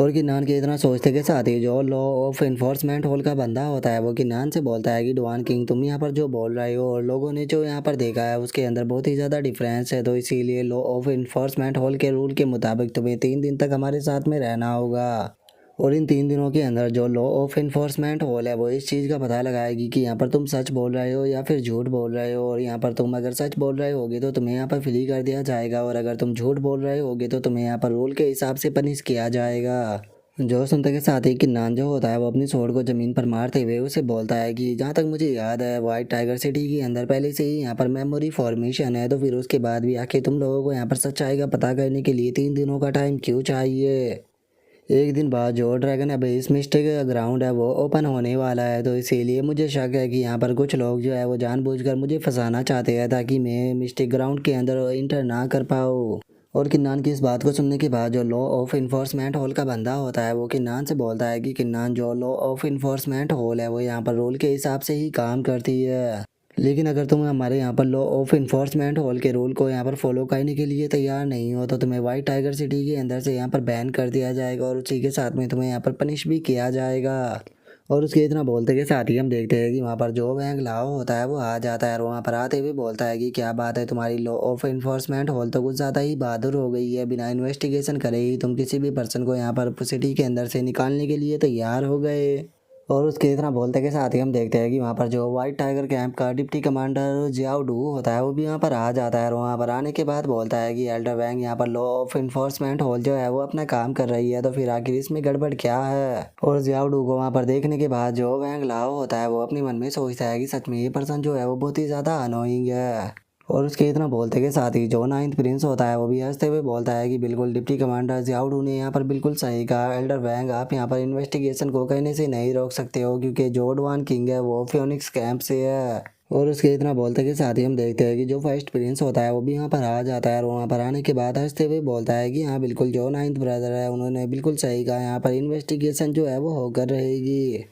और किन्नान के इतना सोचते के साथ ही जो लॉ ऑफ इन्फोर्समेंट होल का बंदा होता है वो किन्नान से बोलता है कि डुआन किंग तुम यहाँ पर जो बोल रहे हो और लोगों ने जो यहाँ पर देखा है उसके अंदर बहुत ही ज़्यादा डिफरेंस है, तो इसीलिए लॉ ऑफ इन्फोर्समेंट होल के रूल के मुताबिक तुम्हें 3 दिन तक हमारे साथ में रहना होगा। और इन 3 दिनों के अंदर जो लॉ ऑफ इन्फोर्समेंट होल है वो इस चीज़ का पता लगाएगी कि यहाँ पर तुम सच बोल रहे हो या फिर झूठ बोल रहे हो, और यहाँ पर तुम अगर सच बोल रहे होगे तो तुम्हें यहाँ पर फ्री कर दिया जाएगा, और अगर तुम झूठ बोल रहे होगे तो तुम्हें यहाँ पर रूल के हिसाब से पनिश किया जाएगा। जो सुनते के साथ ही किन्नान जो होता है वो अपनी स्वॉर्ड को ज़मीन पर मारते हुए उसे बोलता है कि जहाँ तक मुझे याद है वाइट टाइगर सिटी के अंदर पहले से ही यहाँ पर मेमोरी फॉर्मेशन है, तो फिर उसके बाद भी आखिर तुम लोगों को यहाँ पर सच्चाई का पता करने के लिए 3 दिनों का टाइम क्यों चाहिए। एक दिन बाद जो ड्रैगन अबेस मिस्टिक ग्राउंड है वो ओपन होने वाला है, तो इसीलिए मुझे शक है कि यहाँ पर कुछ लोग जो है वो जानबूझकर मुझे फंसाना चाहते हैं ताकि मैं मिस्टिक ग्राउंड के अंदर इंटर ना कर पाऊँ। और किन्नान की इस बात को सुनने के बाद जो लॉ ऑफ इन्फोर्समेंट होल का बंदा होता है वो किन्नान से बोलता है कि किन्नान जो लॉ ऑफ इन्फोर्समेंट होल है वो यहाँ पर रूल के हिसाब से ही काम करती है, लेकिन अगर तुम हमारे यहाँ पर लॉ ऑफ इन्फोर्समेंट होल के रूल को यहाँ पर फॉलो करने के लिए तैयार नहीं हो तो तुम्हें वाइट टाइगर सिटी के अंदर से यहाँ पर बैन कर दिया जाएगा, और उसी के साथ में तुम्हें यहाँ पर पनिश भी किया जाएगा। और उसके इतना बोलते के साथ ही हम देखते हैं कि वहाँ पर जो वैंग लाओ होता है वो आ जाता है, और वहाँ पर आते हुए बोलता है कि क्या बात है, तुम्हारी लॉ ऑफ इन्फोर्समेंट होल तो कुछ ज़्यादा ही बहादुर हो गई है, बिना इन्वेस्टिगेशन करे ही तुम किसी भी पर्सन को यहाँ पर सिटी के अंदर से निकालने के लिए तैयार हो गए। और उसके इतना बोलते के साथ ही हम देखते हैं कि वहाँ पर जो वाइट टाइगर कैंप का डिप्टी कमांडर जियाओ डू होता है वो भी वहाँ पर आ जाता है, और वहाँ पर आने के बाद बोलता है कि एल्डर वैंग यहाँ पर लॉ ऑफ इन्फोर्समेंट होल जो है वो अपना काम कर रही है, तो फिर आखिर इसमें गड़बड़ क्या है। और जियाओ डू को वहाँ पर देखने के बाद जो वैंग लाओ होता है वो अपने मन में सोचता है कि सच में ये पर्सन जो है वो बहुत ही ज़्यादा अनोइंग है। और उसके इतना बोलते के साथ ही जो नाइन्थ प्रिंस होता है वो भी हंसते हुए बोलता है कि बिल्कुल डिप्टी कमांडर जियाओडू ने यहाँ पर बिल्कुल सही कहा, एल्डर वैंग आप यहाँ पर इन्वेस्टिगेशन को कहने से नहीं रोक सकते हो क्योंकि जो डुआन किंग है वो फियोनिक्स कैंप से है। और उसके इतना बोलते के साथ ही हम देखते हैं कि जो फर्स्ट प्रिंस होता है वो भी यहाँ पर आ जाता है, और वहाँ पर आने के बाद हंसते हुए बोलता है कि हाँ बिल्कुल जो नाइन्थ ब्रदर है उन्होंने बिल्कुल सही कहा, यहाँ पर इन्वेस्टिगेशन जो है वो होकर रहेगी।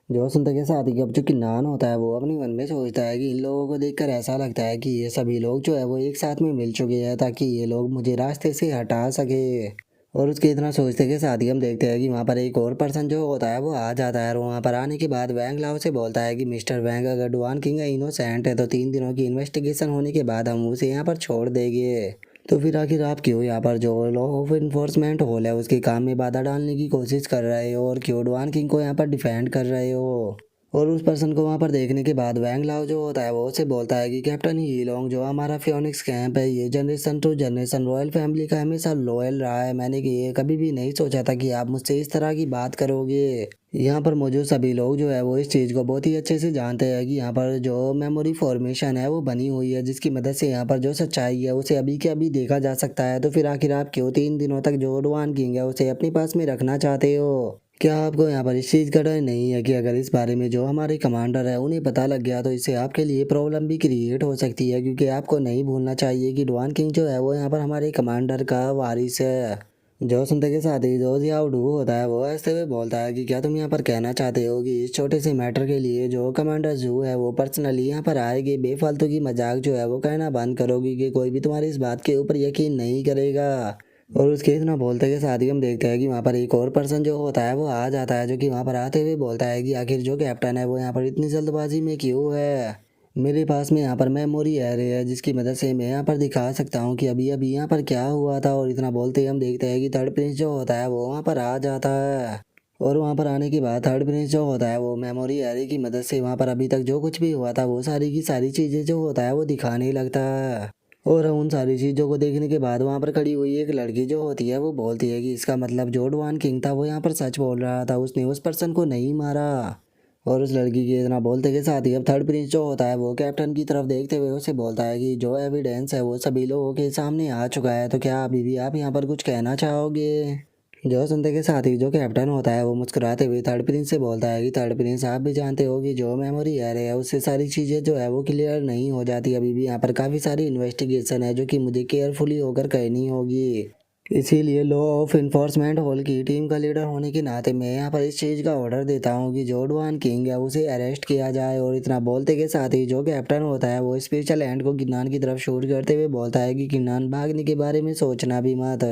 जो सुनते के साथ ही अब जो किन्नान होता है वो अपने मन में सोचता है कि इन लोगों को देखकर ऐसा लगता है कि ये सभी लोग जो है वो एक साथ में मिल चुके हैं ताकि ये लोग मुझे रास्ते से हटा सके। और उसके इतना सोचते के साथ ही हम देखते हैं कि वहाँ पर एक और पर्सन जो होता है वो आ जाता है, और वहाँ पर आने के बाद वैंग लाओ से बोलता है कि मिस्टर वैंग अगर डुआन किंग इनोसेंट है तो 3 दिनों की इन्वेस्टिगेशन होने के बाद हम उसे यहाँ पर छोड़ देंगे, तो फिर आखिर आप क्यों यहाँ पर जो लॉ ऑफ इन्फोर्समेंट होल है उसके काम में बाधा डालने की कोशिश कर रहे हो, और क्यों डुआन किंग को यहाँ पर डिफेंड कर रहे हो। और उस पर्सन को वहाँ पर देखने के बाद वैंग लाओ जो होता है वो उसे बोलता है कि कैप्टन ही लोंग जो हमारा फियोनिक्स कैंप है ये generation to generation royal family का हमेशा लॉयल रहा है, मैंने कि ये कभी भी नहीं सोचा था कि आप मुझसे इस तरह की बात करोगे। यहाँ पर मौजूद सभी लोग जो है वो इस चीज़ को बहुत ही अच्छे से जानते हैं कि यहाँ पर जो मेमोरी फॉर्मेशन है वो बनी हुई है जिसकी मदद से यहाँ पर जो सच्चाई है उसे अभी के अभी देखा जा सकता है, तो फिर आखिर आप क्यों 3 दिनों तक जो डुआन किंग है उसे अपने पास में रखना चाहते हो। क्या आपको यहाँ पर इस चीज़ का डर नहीं है कि अगर इस बारे में जो हमारे कमांडर है उन्हें पता लग गया तो इससे आपके लिए प्रॉब्लम भी क्रिएट हो सकती है, क्योंकि आपको नहीं भूलना चाहिए कि डुआन किंग जो है वो यहाँ पर हमारे कमांडर का वारिस है। जो सुनते के साथ ही जो जियाओडू होता है वो हंसते हुए बोलता है कि क्या तुम यहाँ पर कहना चाहते हो कि इस छोटे से मैटर के लिए जो कमांडर जू है वो पर्सनली यहाँ पर आएगी, बेफालतू की मजाक जो है वो कहना बंद करोगी कि कोई भी तुम्हारी इस बात के ऊपर यकीन नहीं करेगा। और उसके इतना बोलते के साथ ही हम देखते हैं कि वहाँ पर एक और पर्सन जो होता है वो आ जाता है, जो कि वहाँ पर आते हुए बोलता है कि आखिर जो कैप्टन है वो यहाँ पर इतनी जल्दबाजी में क्यों है। मेरे पास में यहाँ पर मेमोरी एरे है जिसकी मदद से मैं यहाँ पर दिखा सकता हूँ कि अभी अभी यहाँ पर क्या हुआ था। और इतना बोलते ही हम देखते हैं कि थर्ड प्रिंस जो होता है वो वहाँ पर आ जाता है, और वहाँ पर आने के बाद थर्ड प्रिंस जो होता है वो मेमोरी एरे की मदद से वहाँ पर अभी तक जो कुछ भी हुआ था वो सारी की सारी चीज़ें जो होता है वो दिखाने लगता है। और उन सारी चीज़ों को देखने के बाद वहाँ पर खड़ी हुई एक लड़की जो होती है वो बोलती है कि इसका मतलब जो डुआन किंग था वो यहाँ पर सच बोल रहा था, उसने उस पर्सन को नहीं मारा। और उस लड़की के इतना बोलते के साथ ही अब थर्ड प्रिंस जो होता है वो कैप्टन की तरफ देखते हुए उसे बोलता है कि जो एविडेंस है वो सभी लोगों के सामने आ चुका है, तो क्या अभी भी आप यहाँ पर कुछ कहना चाहोगे। जो सुनते के साथ ही जो कैप्टन होता है वो मुस्कुराते हुए थर्ड प्रिंस से बोलता है कि थर्ड प्रिंस आप भी जानते हो कि जो मेमोरी एरे है उससे सारी चीज़ें जो है वो क्लियर नहीं हो जाती, अभी भी यहाँ पर काफ़ी सारी इन्वेस्टिगेशन है जो कि मुझे केयरफुली होकर करनी होगी। इसीलिए लॉ ऑफ इन्फोर्समेंट होल की टीम का लीडर होने के नाते मैं यहाँ पर इस चीज़ का ऑर्डर देता हूँ कि जो डुआन किंग है उसे अरेस्ट किया जाए। और इतना बोलते के साथ ही जो कैप्टन होता है वो स्पेशल हैंड को किन्नान की तरफ शूट करते हुए बोलता है कि किन्नान भागने के बारे में सोचना भी मत,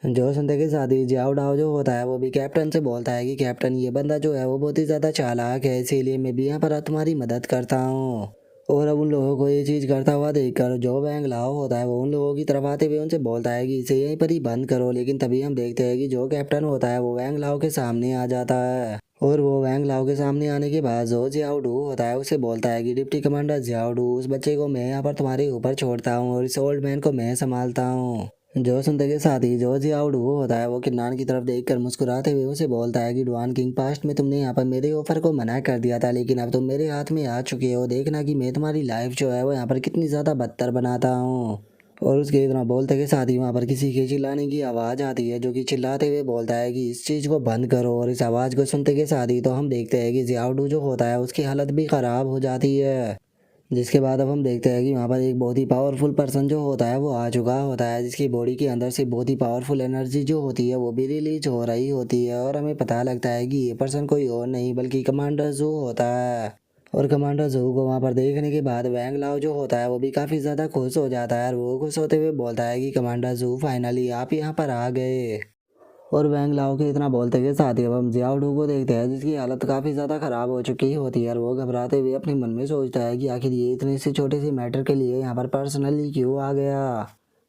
जो सुनते के साथ ही जियाओ डाओ जो होता है वो भी कैप्टन से बोलता है कि कैप्टन ये बंदा जो है वो बहुत ही ज़्यादा चालाक है, इसीलिए मैं भी यहाँ पर तुम्हारी मदद करता हूँ। और अब उन लोगों को ये चीज़ करता हुआ देखकर जो वैंग लाओ होता है वो उन लोगों की तरफ आते हुए उनसे बोलता है कि इसे यहीं पर ही बंद करो, लेकिन तभी हम देखते हैं कि जो कैप्टन होता है वो वैंग लाओ के सामने आ जाता है। और वो वैंग लाओ के सामने आने के बाद जो जियाओडू होता है उसे बोलता है कि डिप्टी कमांडर जियाओडू, उस बच्चे को मैं यहाँ पर तुम्हारे ऊपर छोड़ता हूँ और इस ओल्ड मैन को मैं संभालता हूँ। जो सुनते के साथ ही जो जियाओडू होता है वो किन्नान की तरफ देखकर मुस्कुराते हुए उसे बोलता है कि डुआन किंग, पास्ट में तुमने यहाँ पर मेरे ऑफर को मना कर दिया था, लेकिन अब तुम मेरे हाथ में आ चुके हो, देखना कि मैं तुम्हारी लाइफ जो है वो यहाँ पर कितनी ज़्यादा बदतर बनाता हूँ। और उसके इतना बोलते के साथ ही वहाँ पर किसी के चिल्लाने की आवाज़ आती है, जो कि चिल्लाते हुए बोलता है कि इस चीज़ को बंद करो। और इस आवाज़ को सुनते के साथ ही तो हम देखते हैं कि जियाओडू जो होता है उसकी हालत भी ख़राब हो जाती है। जिसके बाद अब हम देखते हैं कि वहाँ पर एक बहुत ही पावरफुल पर्सन जो होता है वो आ चुका होता है, जिसकी बॉडी के अंदर से बहुत ही पावरफुल एनर्जी जो होती है वो भी रिलीज हो रही होती है। और हमें पता लगता है कि ये पर्सन कोई और नहीं बल्कि कमांडर जू होता है। और कमांडर जू को वहाँ पर देखने के बाद वैंग लाओ जो होता है वो भी काफ़ी ज़्यादा खुश हो जाता है, और वो खुश होते हुए बोलता है कि कमांडर जू, फाइनली आप यहाँ पर आ गए। और वैंग लाओ के इतना बोलते के साथ ही अब हम जियाओडू को देखते हैं, जिसकी हालत काफ़ी ज़्यादा ख़राब हो चुकी होती है। और वो घबराते हुए अपने मन में सोचता है कि आखिर ये इतनी सी छोटे सी मैटर के लिए यहाँ पर पर्सनली क्यों आ गया।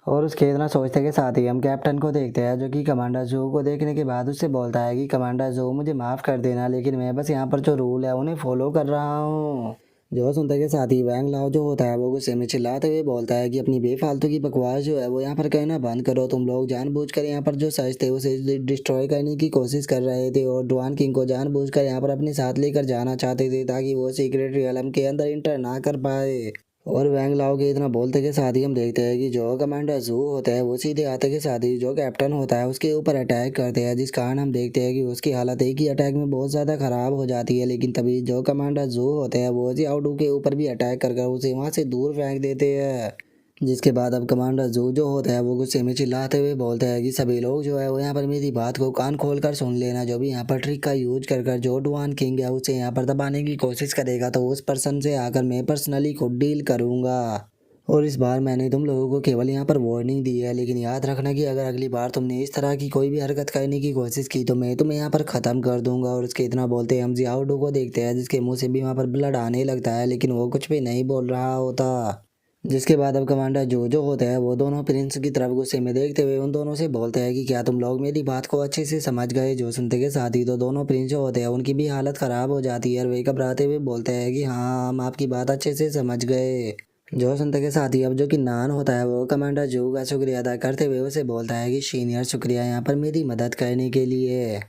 और उसके इतना सोचते के साथ ही हम कैप्टन को देखते हैं, जो कि कमांडर जो को देखने के बाद उससे बोलता है कि कमांडर जो, मुझे माफ़ कर देना, लेकिन मैं बस यहाँ पर जो रूल है उन्हें फॉलो कर रहा हूँ। जो सुनते के साथ ही वैंग लाओ जो होता है वो गुस्से में चिल्लाते हुए बोलता है कि अपनी बेफालतू की बकवास जो है वो यहाँ पर कहना बंद करो। तुम लोग जानबूझकर यहाँ पर जो सच थे उसे डिस्ट्रॉय करने की कोशिश कर रहे थे, और डुआन किंग को जानबूझकर यहाँ पर अपने साथ लेकर जाना चाहते थे ताकि वो सीक्रेट रियलम के अंदर इंटर ना कर पाए। और वैंग लाओ के इतना बोलते के साथ ही हम देखते हैं कि जो कमांडर जू होता है वो सीधे आते के साथ ही जो कैप्टन होता है उसके ऊपर अटैक करते हैं, जिस कारण हम देखते हैं कि उसकी हालत एक ही अटैक में बहुत ज़्यादा ख़राब हो जाती है। लेकिन तभी जो कमांडर जू होते हैं वो जियाओडू के ऊपर भी अटैक कर उसे वहाँ से दूर फेंक देते हैं। जिसके बाद अब कमांडर जू जो होता है वो गुस्से में चिल्लाते हुए बोलता है कि सभी लोग जो है वो यहाँ पर मेरी बात को कान खोल कर सुन लेना, जो भी यहाँ पर ट्रिक का यूज कर कर जो डुआन किंग है उसे यहाँ पर दबाने की कोशिश करेगा तो उस पर्सन से आकर मैं पर्सनली खुद डील करूँगा। और इस बार मैंने तुम लोगों को केवल यहाँ पर वार्निंग दी है, लेकिन याद रखना कि अगर अगली बार तुमने इस तरह की कोई भी हरकत करने की कोशिश की तो मैं तुम्हें यहाँ पर ख़त्म कर दूंगा। और उसके इतना बोलते हम जियाओडू को देखते हैं, जिसके मुंह से भी वहाँ पर ब्लड आने लगता है, लेकिन वो कुछ भी नहीं बोल रहा होता। जिसके बाद अब कमांडर जो होता है वो दोनों प्रिंस की तरफ गुस्से में देखते हुए उन दोनों से बोलते हैं कि क्या तुम लोग मेरी बात को अच्छे से समझ गए। जो सुनते के साथ ही तो दोनों प्रिंस जो होते हैं उनकी भी हालत ख़राब हो जाती है, और वे घबराते हुए बोलते हैं कि हाँ, हम आपकी बात अच्छे से समझ गए। जो सुनते के साथ ही अब जो कि नान होता है वो कमांडर जो का शुक्रिया अदा करते हुए उसे बोलता है कि सीनियर, शुक्रिया यहाँ पर मेरी मदद करने के लिए।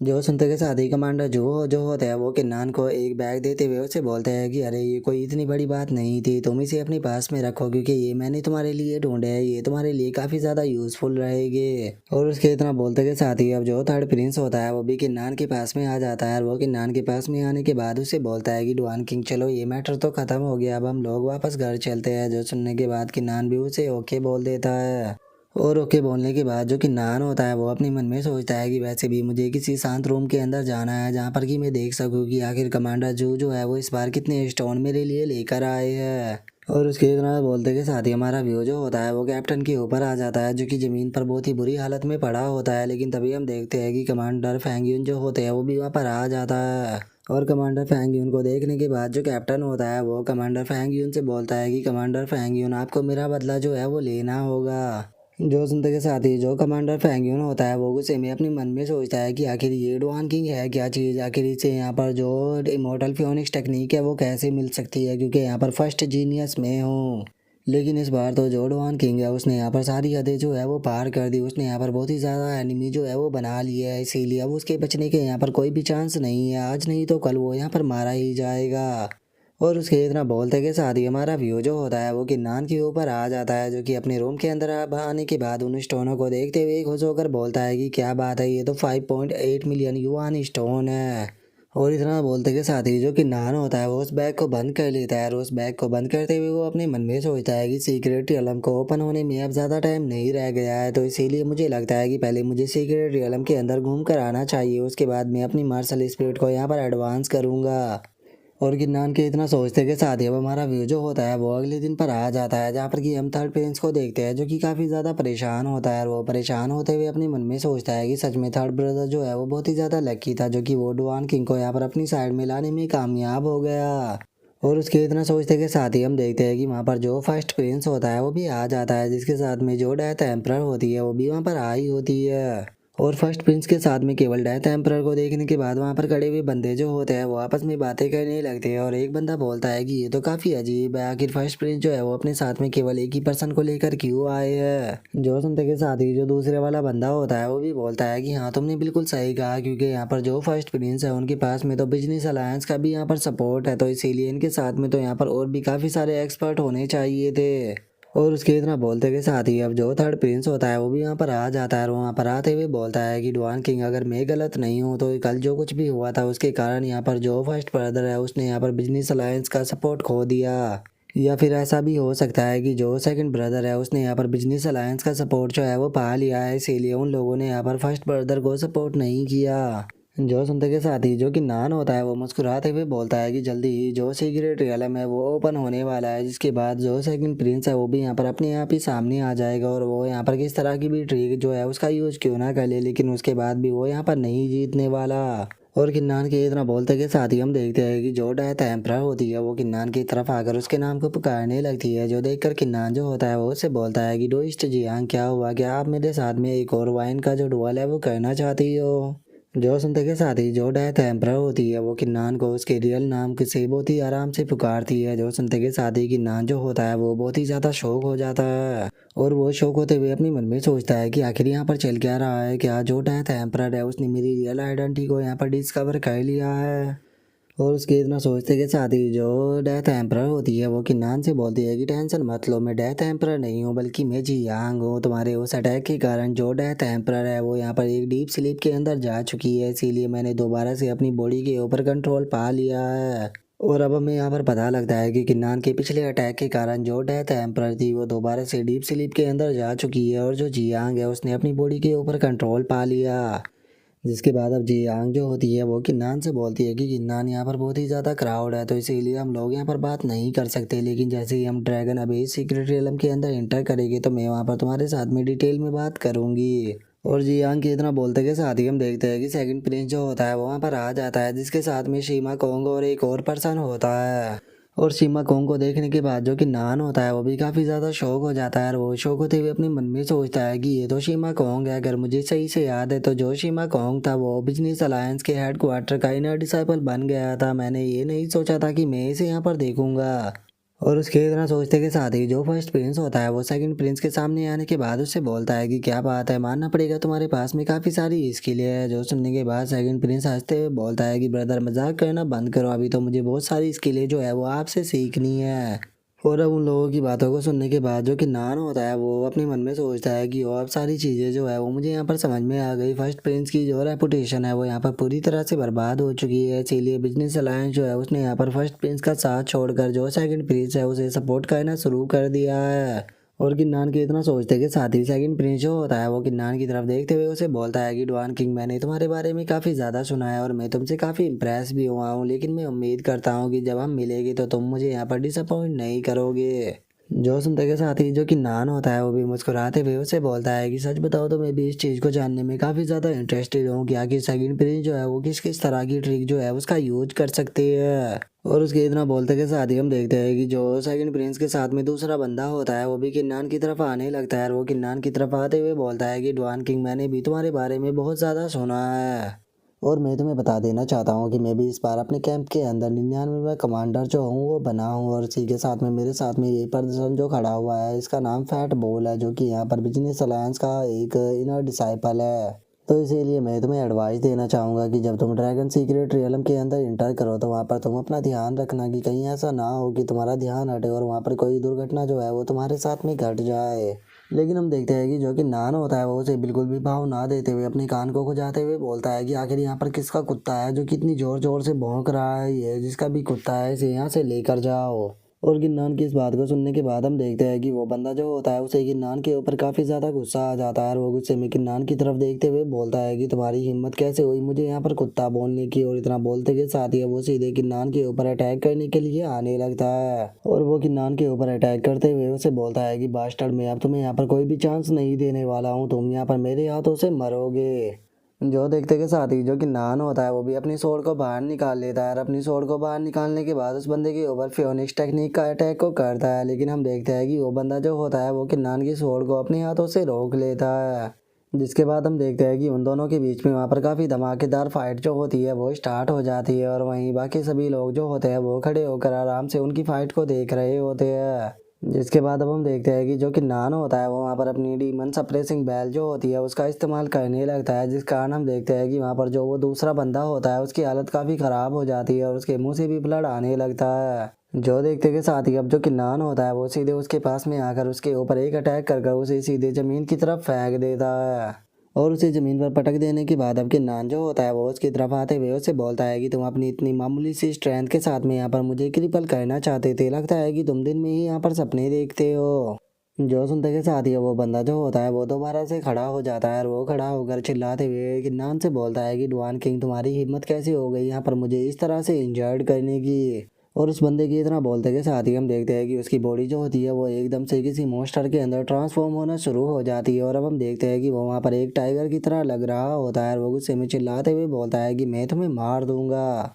जो सुनते के साथ ही कमांडर जो होता है वो किन्नान को एक बैग देते हुए उसे बोलते हैं कि अरे ये कोई इतनी बड़ी बात नहीं थी, तुम इसे अपने पास में रखो, क्योंकि ये मैंने तुम्हारे लिए ढूंढे हैं, ये तुम्हारे लिए काफ़ी ज़्यादा यूज़फुल रहेंगे। और उसके इतना बोलते के साथ ही अब जो थर्ड प्रिंस होता है वो भी किन्नान के पास में आ जाता है, और वो किन्नान के पास में आने के बाद उसे बोलता है कि डुआन किंग, चलो ये मैटर तो ख़त्म हो गया, अब हम लोग वापस घर चलते हैं। जो सुनने के बाद किन्नान भी उसे ओके बोल देता है। और ओके बोलने के बाद जो कि नान होता है वो अपने मन में सोचता है कि वैसे भी मुझे किसी शांत रूम के अंदर जाना है, जहाँ पर कि मैं देख सकूँ कि आखिर कमांडर जो है वो इस बार कितने स्टोन मेरे लिए लेकर आए हैं। और उसके इतना बोलते के साथ ही हमारा व्यू जो होता है वो कैप्टन के ऊपर आ जाता है, जो कि ज़मीन पर बहुत ही बुरी हालत में पड़ा होता है। लेकिन तभी हम देखते हैं कि कमांडर फैंगयून जो होते हैं वो भी वहाँ पर आ जाता है। और कमांडर फैंगयून को देखने के बाद जो कैप्टन होता है वो कमांडर फैंगयून से बोलता है कि कमांडर फैंगयून, आपको मेरा बदला जो है वो लेना होगा। जो सुनते के साथ ही जो कमांडर फैंगयून होता है वो गुस्से में अपने मन में सोचता है कि आखिर ये डुआन किंग है क्या चीज़, आखिर इसे यहाँ पर जो इमोर्टल फियोनिक्स टेक्निक है वो कैसे मिल सकती है, क्योंकि यहाँ पर फर्स्ट जीनियस में हूँ। लेकिन इस बार तो जो डुआन किंग है उसने यहाँ पर सारी हदें जो है वो पार कर दी, उसने यहाँ पर बहुत ही ज़्यादा एनिमी जो है वो बना लिया है, इसीलिए अब उसके बचने के यहाँ पर कोई भी चांस नहीं है, आज नहीं तो कल वो यहाँ पर मारा ही जाएगा। और उसके इतना बोलते के साथ ही हमारा व्यू जो होता है वो किन्नान के ऊपर आ जाता है, जो कि अपने रूम के अंदर आने के बाद उन स्टोनों को देखते हुए खुश होकर बोलता है कि क्या बात है, ये तो 5.8 मिलियन युआन स्टोन है। और इतना बोलते के साथ ही जो किन्नान होता है वो उस बैग को बंद कर लेता है, और उस बैग को बंद करते हुए वो अपने मन में सोचता है कि सीक्रेट रियलम को ओपन होने में अब ज़्यादा टाइम नहीं रह गया है, तो इसीलिए मुझे लगता है कि पहले मुझे सीक्रेट रियलम के अंदर घूम कर आना चाहिए, उसके बाद मैं अपनी मार्शल स्पिरिट को यहाँ पर एडवांस करूँगा। और गिन्नान के इतना सोचते के साथ ही अब हमारा व्यू जो होता है वो अगले दिन पर आ जाता है, जहाँ पर कि हम थर्ड प्रिंस को देखते हैं जो कि काफ़ी ज़्यादा परेशान होता है। और वो परेशान होते हुए अपने मन में सोचता है कि सच में थर्ड ब्रदर जो है वो बहुत ही ज़्यादा लकी था, जो कि वो डुआन किंग को यहाँ पर अपनी साइड में लाने में कामयाब हो गया। और उसके इतना सोचते के साथ ही हम देखते हैं कि वहाँ पर जो फर्स्ट प्रिंस होता है वो भी आ जाता है, जिसके साथ में जो डेथ एम्परर होती है वो भी वहाँ पर आई होती है। और फर्स्ट प्रिंस के साथ में केवल डेथ एम्परर को देखने के बाद वहाँ पर खड़े हुए बंदे जो होते हैं वो आपस में बातें करने लगते हैं। और एक बंदा बोलता है कि ये तो काफ़ी अजीब है, आखिर फर्स्ट प्रिंस जो है वो अपने साथ में केवल एक ही पर्सन को लेकर क्यों आए हैं। जो सुनते के साथ ही जो दूसरे वाला बंदा होता है वो भी बोलता है कि हाँ तुमने बिल्कुल सही कहा, क्योंकि यहाँ पर जो फर्स्ट प्रिंस है उनके पास में तो बिजनेस अलायंस का भी यहाँ पर सपोर्ट है, तो इसीलिए इनके साथ में तो यहाँ पर और भी काफ़ी सारे एक्सपर्ट होने चाहिए थे। और उसके इतना बोलते के साथ ही अब जो थर्ड प्रिंस होता है वो भी यहाँ पर आ जाता है, और वहाँ पर आते हुए बोलता है कि डुआन किंग अगर मैं गलत नहीं हूँ तो कल जो कुछ भी हुआ था उसके कारण यहाँ पर जो फर्स्ट ब्रदर है उसने यहाँ पर बिजनेस अलायंस का सपोर्ट खो दिया। या फिर ऐसा भी हो सकता है कि जो सेकंड ब्रदर है उसने यहाँ पर बिजनेस अलायंस का सपोर्ट जो है वो पा लिया है, इसीलिए उन लोगों ने यहाँ पर फर्स्ट ब्रदर को सपोर्ट नहीं किया। जो सुनते के साथ ही जो कि नान होता है वो मुस्कुराते हुए बोलता है कि जल्दी ही जो सीक्रेट रियलम है वो ओपन होने वाला है, जिसके बाद जो सेकंड प्रिंस है वो भी यहाँ पर अपने आप ही सामने आ जाएगा, और वो यहाँ पर किस तरह की भी ट्रिक जो है उसका यूज क्यों ना कर ले, लेकिन उसके बाद भी वो यहाँ पर नहीं जीतने वाला। और किन्नान के इतना बोलते के साथ ही हम देखते हैं कि जो डेथ एम्परर होती है वो किन्नान की तरफ आकर उसके नाम को पुकारने लगती है, जो देखकर किन्नान जो होता है वो उससे बोलता है कि डोइस्ट जियांग क्या हुआ, क्या आप मेरे साथ में एक और वाइन का जो डुअल है वो करना चाहती हो। जो सुनते के साथ ही जो डेथ एम्परर होती है वो किन्नान को उसके रियल नाम के से बहुत ही आराम से पुकारती है। जो सुनते के साथ ही किन्नान जो होता है वो बहुत ही ज़्यादा शौक हो जाता है, और वो शौक होते हुए अपने मन में सोचता है कि आखिर यहाँ पर चल क्या रहा है, क्या जो डेथ एम्परर है उसने मेरी रियल आइडेंटिटी को यहाँ पर डिस्कवर कर लिया है। और उसके इतना सोचते के साथ ही जो डेथ एम्परर होती है वो किन्नान से बोलती है कि टेंशन मत लो, मैं डेथ एम्परर नहीं हूँ बल्कि मैं जियांग हूँ। तुम्हारे उस अटैक के कारण जो डेथ एम्परर है वो यहाँ पर एक डीप स्लीप के अंदर जा चुकी है, इसीलिए मैंने दोबारा से अपनी बॉडी के ऊपर कंट्रोल पा लिया है। और अब हमें यहाँ पर पता लगता है कि किन्नान के पिछले अटैक के कारण जो डेथ एम्परर थी वो दोबारा से डीप स्लीप के अंदर जा चुकी है, और जो जियांग है उसने अपनी बॉडी के ऊपर कंट्रोल पा लिया। जिसके बाद अब जियांग जो होती है वो किन्नान से बोलती है कि किन्नान यहाँ पर बहुत ही ज़्यादा क्राउड है, तो इसीलिए हम लोग यहाँ पर बात नहीं कर सकते, लेकिन जैसे ही हम ड्रैगन अभी सीक्रेट रियलम के अंदर एंटर करेंगे तो मैं वहाँ पर तुम्हारे साथ में डिटेल में बात करूँगी। और जियांग के इतना बोलते के साथ ही हम देखते हैं कि सेकंड प्रिंस जो होता है वो वहाँ पर आ जाता है, जिसके साथ में शीमा कोंग और एक और पर्सन होता है। और सीमा कोंग को देखने के बाद जो कि नान होता है वो भी काफ़ी ज़्यादा शौक हो जाता है, और वो शौक होते हुए अपने मन में सोचता है कि ये तो सीमा कोंग है। अगर मुझे सही से याद है तो जो सीमा कोंग था वो बिजनेस अलायंस के हेड क्वार्टर का इनर डिसाइपल बन गया था, मैंने ये नहीं सोचा था कि मैं इसे यहाँ पर देखूंगा। और उसके इतना सोचते के साथ ही जो फर्स्ट प्रिंस होता है वो सेकंड प्रिंस के सामने आने के बाद उससे बोलता है कि क्या बात है, मानना पड़ेगा तुम्हारे पास में काफ़ी सारी स्किल है। जो सुनने के बाद सेकंड प्रिंस हंसते हुए बोलता है कि ब्रदर मजाक करना बंद करो, अभी तो मुझे बहुत सारी स्किलें जो है वो आपसे सीखनी है। और अब उन लोगों की बातों को सुनने के बाद जो कि नान होता है वो अपने मन में सोचता है कि और सारी चीज़ें जो है वो मुझे यहाँ पर समझ में आ गई। फर्स्ट प्रिंस की जो रेपुटेशन है वो यहाँ पर पूरी तरह से बर्बाद हो चुकी है, इसीलिए बिजनेस अलायंस जो है उसने यहाँ पर फर्स्ट प्रिंस का साथ छोड़कर जो सेकंड प्रिंस है उसे सपोर्ट करना शुरू कर दिया है। और किन्नान के इतना सोचते के साथ ही सेकंड प्रिंस जो होता है वो किन्नान की तरफ देखते हुए उसे बोलता है कि डुआन किंग, मैंने तुम्हारे बारे में काफ़ी ज़्यादा सुना है और मैं तुमसे काफ़ी इम्प्रेस भी हुआ हूँ, लेकिन मैं उम्मीद करता हूँ कि जब हम मिलेंगे तो तुम मुझे यहाँ पर डिसअपॉइंट नहीं करोगे। जो सुनते के साथ ही जो कि नान होता है वो भी मुस्कुराते हुए उसे बोलता है कि सच बताओ तो मैं भी इस चीज़ को जानने में काफ़ी ज़्यादा इंटरेस्टेड हूँ कि आखिर सेकंड प्रिंस जो है वो किस किस तरह की ट्रिक जो है उसका यूज कर सकती है। और उसके इतना बोलते के साथ ही हम देखते हैं कि जो सेकंड प्रिंस के साथ में दूसरा बंदा होता है वो भी किन्नान की तरफ आने लगता है, और वो किन्नान की तरफ आते हुए बोलता है कि डुआन किंग, मैंने भी तुम्हारे बारे में बहुत ज़्यादा सुना है, और मैं तुम्हें बता देना चाहता हूँ कि मैं भी इस बार अपने कैंप के अंदर 99वां कमांडर जो हूँ वो बना हूँ। और इसी के साथ में मेरे साथ में ये पर्सन जो खड़ा हुआ है इसका नाम फैट बॉल है, जो कि यहाँ पर बिजनेस अलायंस का एक इनर डिसाइपल है। तो इसीलिए मैं तुम्हें एडवाइस देना चाहूँगा कि जब तुम ड्रैगन सीक्रेट रियलम के अंदर इंटर करो तो वहाँ पर तुम अपना ध्यान रखना कि कहीं ऐसा ना हो कि तुम्हारा ध्यान हटे और वहाँ पर कोई दुर्घटना जो है वो तुम्हारे साथ में घट जाए। लेकिन हम देखते हैं कि जो कि नान होता है वो उसे बिल्कुल भी भाव ना देते हुए अपने कान को खुजाते हुए बोलता है कि आखिर यहाँ पर किसका कुत्ता है जो कितनी जोर जोर से भौंक रहा है, ये जिसका भी कुत्ता है इसे यहाँ से लेकर जाओ। और गिन्नान की इस बात को सुनने के बाद हम देखते हैं कि वो बंदा जो होता है उसे गिन्नान के ऊपर काफ़ी ज़्यादा गुस्सा आ जाता है और वो गुस्से में गिन्नान की तरफ देखते हुए बोलता है कि तुम्हारी हिम्मत कैसे हुई मुझे यहाँ पर कुत्ता बोलने की। और इतना बोलते के साथ ही वो सीधे गिन्नान के ऊपर अटैक करने के लिए आने लगता है और वो गिन्नान के ऊपर अटैक करते हुए उसे बोलता है कि बास्टर्ड, मैं अब तुम्हें यहाँ पर कोई भी चांस नहीं देने वाला हूँ, तुम यहाँ पर मेरे हाथों से मरोगे। जो देखते के साथ ही जो कि नान होता है वो भी अपनी स्वॉर्ड को बाहर निकाल लेता है और अपनी स्वॉर्ड को बाहर निकालने के बाद उस बंदे के ऊपर फियोनिक्स टेक्निक का अटैक को करता है। लेकिन हम देखते हैं कि वो बंदा जो होता है वो कि नान की स्वॉर्ड को अपने हाथों से रोक लेता है। जिसके बाद हम देखते हैं कि उन दोनों के बीच में वहाँ पर काफ़ी धमाकेदार फाइट जो होती है वो स्टार्ट हो जाती है और वहीं बाकी सभी लोग जो होते हैं वो खड़े होकर आराम से उनकी फाइट को देख रहे होते हैं। जिसके बाद अब हम देखते हैं कि जो कि नान होता है वो वहाँ पर अपनी डीमन सप्रेसिंग बेल जो होती है उसका इस्तेमाल करने लगता है, जिस कारण हम देखते हैं कि वहाँ पर जो वो दूसरा बंदा होता है उसकी हालत काफ़ी ख़राब हो जाती है और उसके मुंह से भी ब्लड आने लगता है। जो देखते के साथ ही अब जो कि नान होता है वो सीधे उसके पास में आकर उसके ऊपर एक अटैक कर उसे सीधे ज़मीन की तरफ फेंक देता है और उसे ज़मीन पर पटक देने के बाद अब कि नान जो होता है वो उसकी तरफ आते हुए उसे बोलता है कि तुम अपनी इतनी मामूली सी स्ट्रेंथ के साथ में यहाँ पर मुझे क्रिपल करना चाहते थे, लगता है कि तुम दिन में ही यहाँ पर सपने देखते हो। जो सुनते के साथ ही वो बंदा जो होता है वो दोबारा से खड़ा हो जाता है और वो खड़ा होकर चिल्लाते हुए कि नान से बोलता है कि डुआन किंग, तुम्हारी हिम्मत कैसी हो गई यहाँ पर मुझे इस तरह से इंजर्ड करने की। और उस बंदे की इतना बोलते के साथ ही हम देखते हैं कि उसकी बॉडी जो होती है वो एकदम से किसी मॉन्स्टर के अंदर ट्रांसफॉर्म होना शुरू हो जाती है और अब हम देखते हैं कि वो वहाँ पर एक टाइगर की तरह लग रहा होता है और वो गुस्से में चिल्लाते हुए बोलता है कि मैं तुम्हें मार दूंगा।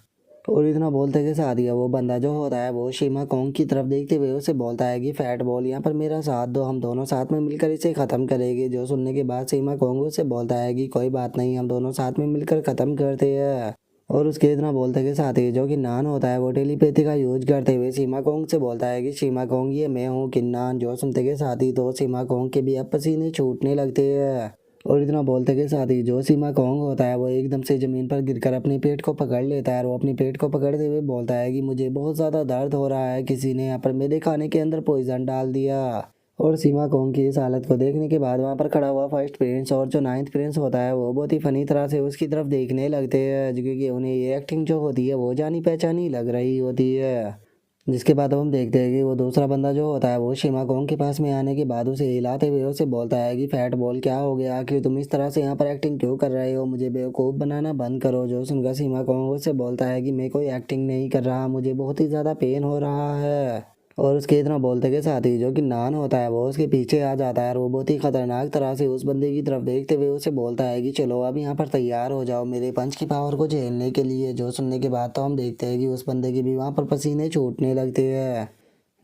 और इतना बोलते के साथ ही वो बंदा जो होता है वो शीमा कोंग की तरफ देखते हुए उसे बोलता है कि फैट बॉल, यहाँ पर मेरा साथ दो, हम दोनों साथ में मिलकर इसे ख़त्म करेंगे। जो सुनने के बाद शीमा कोंग उसे बोलता है कि कोई बात नहीं, हम दोनों साथ में मिलकर ख़त्म करते हैं। और उसके इतना बोलते के साथ ही जो कि नान होता है वो टेलीपैथी का यूज करते हुए सीमा कोंग से बोलता है कि सीमा कोंग, ये मैं हूँ किन्नान। जो सुनते के साथ ही तो सीमा कोंग के भी अब पसीने छूटने लगते हैं और इतना बोलते के साथ ही जो सीमा कोंग होता है वो एकदम से ज़मीन पर गिरकर अपने पेट को पकड़ लेता है और वो अपने पेट को पकड़ते हुए बोलता है कि मुझे बहुत ज़्यादा दर्द हो रहा है, किसी ने यहाँ पर मेरे खाने के अंदर पॉइजन डाल दिया। और सीमा कोंग की इस हालत को देखने के बाद वहाँ पर खड़ा हुआ फर्स्ट प्रिंस और जो नाइन्थ प्रिंस होता है वो बहुत ही फनी तरह से उसकी तरफ देखने लगते हैं, क्योंकि उन्हें ये एक्टिंग जो होती है वो जानी पहचानी लग रही होती है। जिसके बाद अब हम देखते हैं कि वो दूसरा बंदा जो होता है वो सीमा कोंग के पास में आने के बाद उसे हिलाते हुए उसे बोलता है कि फैट बॉल, क्या हो गया, आखिर तुम इस तरह से यहाँ पर एक्टिंग क्यों कर रहे हो, मुझे बेवकूफ़ बनाना बंद करो। जो सुनकर सीमा कोंग उसे बोलता है कि मैं कोई एक्टिंग नहीं कर रहा, मुझे बहुत ही ज़्यादा पेन हो रहा है। और उसके इतना बोलते के साथ ही जो कि नान होता है वो उसके पीछे आ जाता है और वो बहुत ही खतरनाक तरह से उस बंदे की तरफ देखते हुए उसे बोलता है कि चलो अब यहाँ पर तैयार हो जाओ मेरे पंच की पावर को झेलने के लिए। जो सुनने के बाद तो हम देखते हैं कि उस बंदे के भी वहाँ पर पसीने छूटने लगते हैं।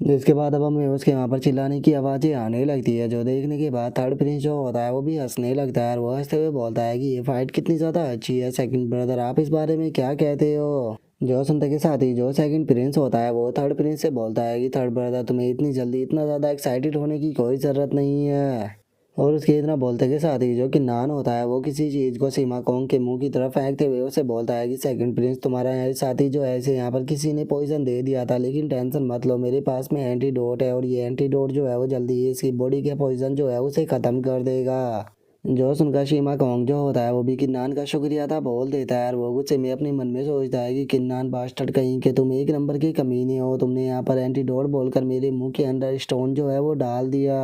जिसके बाद अब हमें उसके वहाँ पर चिल्लाने की आवाज़ें आने लगती है। जो देखने के बाद थर्ड प्रिंस जो होता है वो भी हंसने लगता है और वो हंसते हुए बोलता है कि ये फाइट कितनी ज़्यादा अच्छी है सेकंड ब्रदर, आप इस बारे में क्या कहते हो। जो सुनते के साथ ही जो सेकंड प्रिंस होता है वो थर्ड प्रिंस से बोलता है कि थर्ड ब्रदर, तुम्हें इतनी जल्दी इतना ज़्यादा एक्साइटेड होने की कोई ज़रूरत नहीं है। और उसके इतना बोलते के साथ ही जो कि नान होता है वो किसी चीज़ को सीमा कोंग के मुंह की तरफ फेंकते हुए उसे बोलता है कि सेकंड प्रिंस, तुम्हारा साथी जो है इसे यहाँ पर किसी ने पॉइजन दे दिया था, लेकिन टेंशन मत लो, मेरे पास में एंटीडोट है और ये एंटीडोट जो है वो जल्दी ही इसकी बॉडी के पॉइजन जो है उसे ख़त्म कर देगा। जो सुनकर सीमा कोंग जो होता है वो भी किन्नान का शुक्रिया अदा बोल देता है और वो गुस्से में अपने मन में सोचता है कि किन्नान बास्टर्ड कहीं के तुम एक नंबर के कमीने हो, तुमने यहाँ पर एंटीडोट बोलकर मेरे मुंह के अंदर स्टोन जो है वो डाल दिया।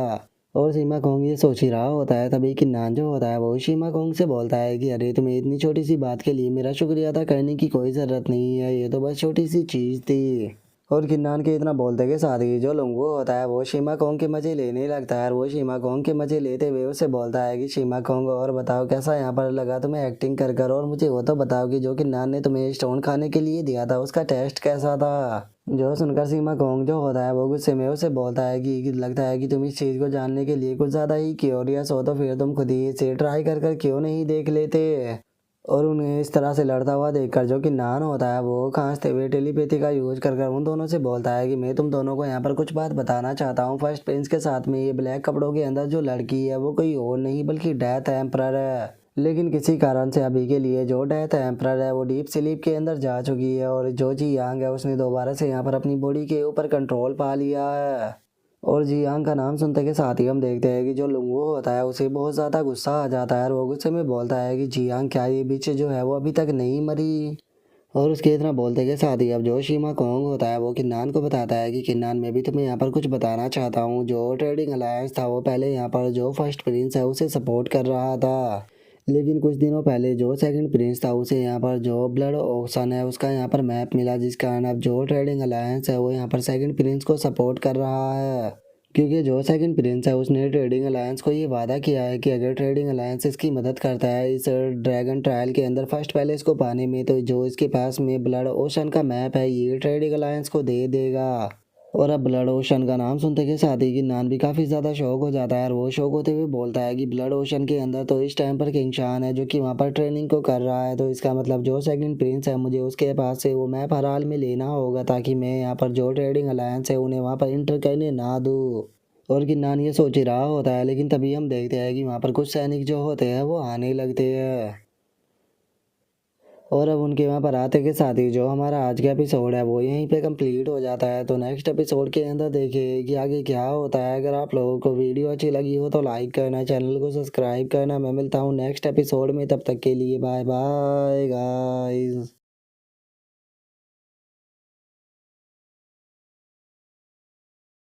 और सीमा कोंग ये सोच ही रहा होता है तभी किन्नान जो होता है वो सीमा कोंग से बोलता है कि अरे तुम्हें इतनी छोटी सी बात के लिए मेरा शुक्रिया अदा करने की कोई ज़रूरत नहीं है, ये तो बस छोटी सी चीज़ थी। और किन्नान के इतना बोलते के साथ ही जो लुंगू होता है वो सीमा कोंग के मजे लेने लगता है और वो सीमा कोंग के मजे लेते हुए उसे बोलता है कि सीमा कोंग, और बताओ कैसा यहाँ पर लगा तुम्हें एक्टिंग कर और मुझे वो तो बताओ कि जो किन्नान ने तुम्हें स्टोन खाने के लिए दिया था उसका टेस्ट कैसा था। जो सुनकर सीमा कोंग जो होता है वो गुस्से में उसे बोलता है कि लगता है कि तुम इस चीज़ को जानने के लिए कुछ ज़्यादा ही क्यूरियस हो, तो फिर तुम खुद ही इसे ट्राई कर क्यों नहीं देख लेते। और उन्हें इस तरह से लड़ता हुआ देखकर जो कि नान होता है वो खांसते हुए टेलीपैथी का यूज कर उन दोनों से बोलता है कि मैं तुम दोनों को यहाँ पर कुछ बात बताना चाहता हूँ। फर्स्ट प्रिंस के साथ में ये ब्लैक कपड़ों के अंदर जो लड़की है वो कोई और नहीं बल्कि डेथ एम्परर है, लेकिन किसी कारण से अभी के लिए जो डेथ एम्परर है वो डीप स्लीप के अंदर जा चुकी है और जो जी यांग है उसने दोबारा से यहाँ पर अपनी बॉडी के ऊपर कंट्रोल पा लिया है। और जियांग का नाम सुनते के साथ ही हम देखते हैं कि जो लुंगू होता है उसे बहुत ज़्यादा गुस्सा आ जाता है और वो गुस्से में बोलता है कि जियांग, क्या ये बिच जो है वो अभी तक नहीं मरी। और उसके इतना बोलते के साथ ही अब जो शिमा कोंग होता है वो किन्नान को बताता है कि किन्नान, मैं भी तुम्हें यहाँ पर कुछ बताना चाहता हूँ। जो ट्रेडिंग अलायंस था वो पहले यहाँ पर जो फर्स्ट प्रिंस है उसे सपोर्ट कर रहा था, लेकिन कुछ दिनों पहले जो सेकंड प्रिंस था उसे यहाँ पर जो ब्लड ओशन है उसका यहाँ पर मैप मिला, जिस कारण अब जो ट्रेडिंग अलायंस है वो यहाँ पर सेकंड प्रिंस को सपोर्ट कर रहा है। क्योंकि जो सेकंड प्रिंस है उसने ट्रेडिंग अलायंस को ये वादा किया है कि अगर ट्रेडिंग अलायंस इसकी मदद करता है इस ड्रैगन ट्रायल के अंदर फर्स्ट पैलेस को पाने में, तो जो इसके पास में ब्लड ओशन का मैप है ये ट्रेडिंग अलायंस को दे देगा। और अब ब्लड ओशन का नाम सुनते के साथ ही गिनान भी काफ़ी ज़्यादा शौक हो जाता है और वो शौक होते हुए बोलता है कि ब्लड ओशन के अंदर तो इस टाइम पर किंग शान है जो कि वहाँ पर ट्रेनिंग को कर रहा है, तो इसका मतलब जो सेकंड प्रिंस है मुझे उसके पास से वो मैप हर हाल में लेना होगा ताकि मैं यहाँ पर जो ट्रेडिंग अलायंस है उन्हें वहाँ पर इंटर करने ना दूँ। और गिनान ये सोच ही रहा होता है, लेकिन तभी हम देखते हैं कि वहाँ पर कुछ सैनिक जो होते हैं वो आने लगते हैं। और अब उनके वहाँ पर आते के साथ ही जो हमारा आज का एपिसोड है वो यहीं पे कंप्लीट हो जाता है। तो नेक्स्ट एपिसोड के अंदर देखिए कि आगे क्या होता है। अगर आप लोगों को वीडियो अच्छी लगी हो तो लाइक करना, चैनल को सब्सक्राइब करना। मैं मिलता हूँ नेक्स्ट एपिसोड में, तब तक के लिए बाय बाय गाइस।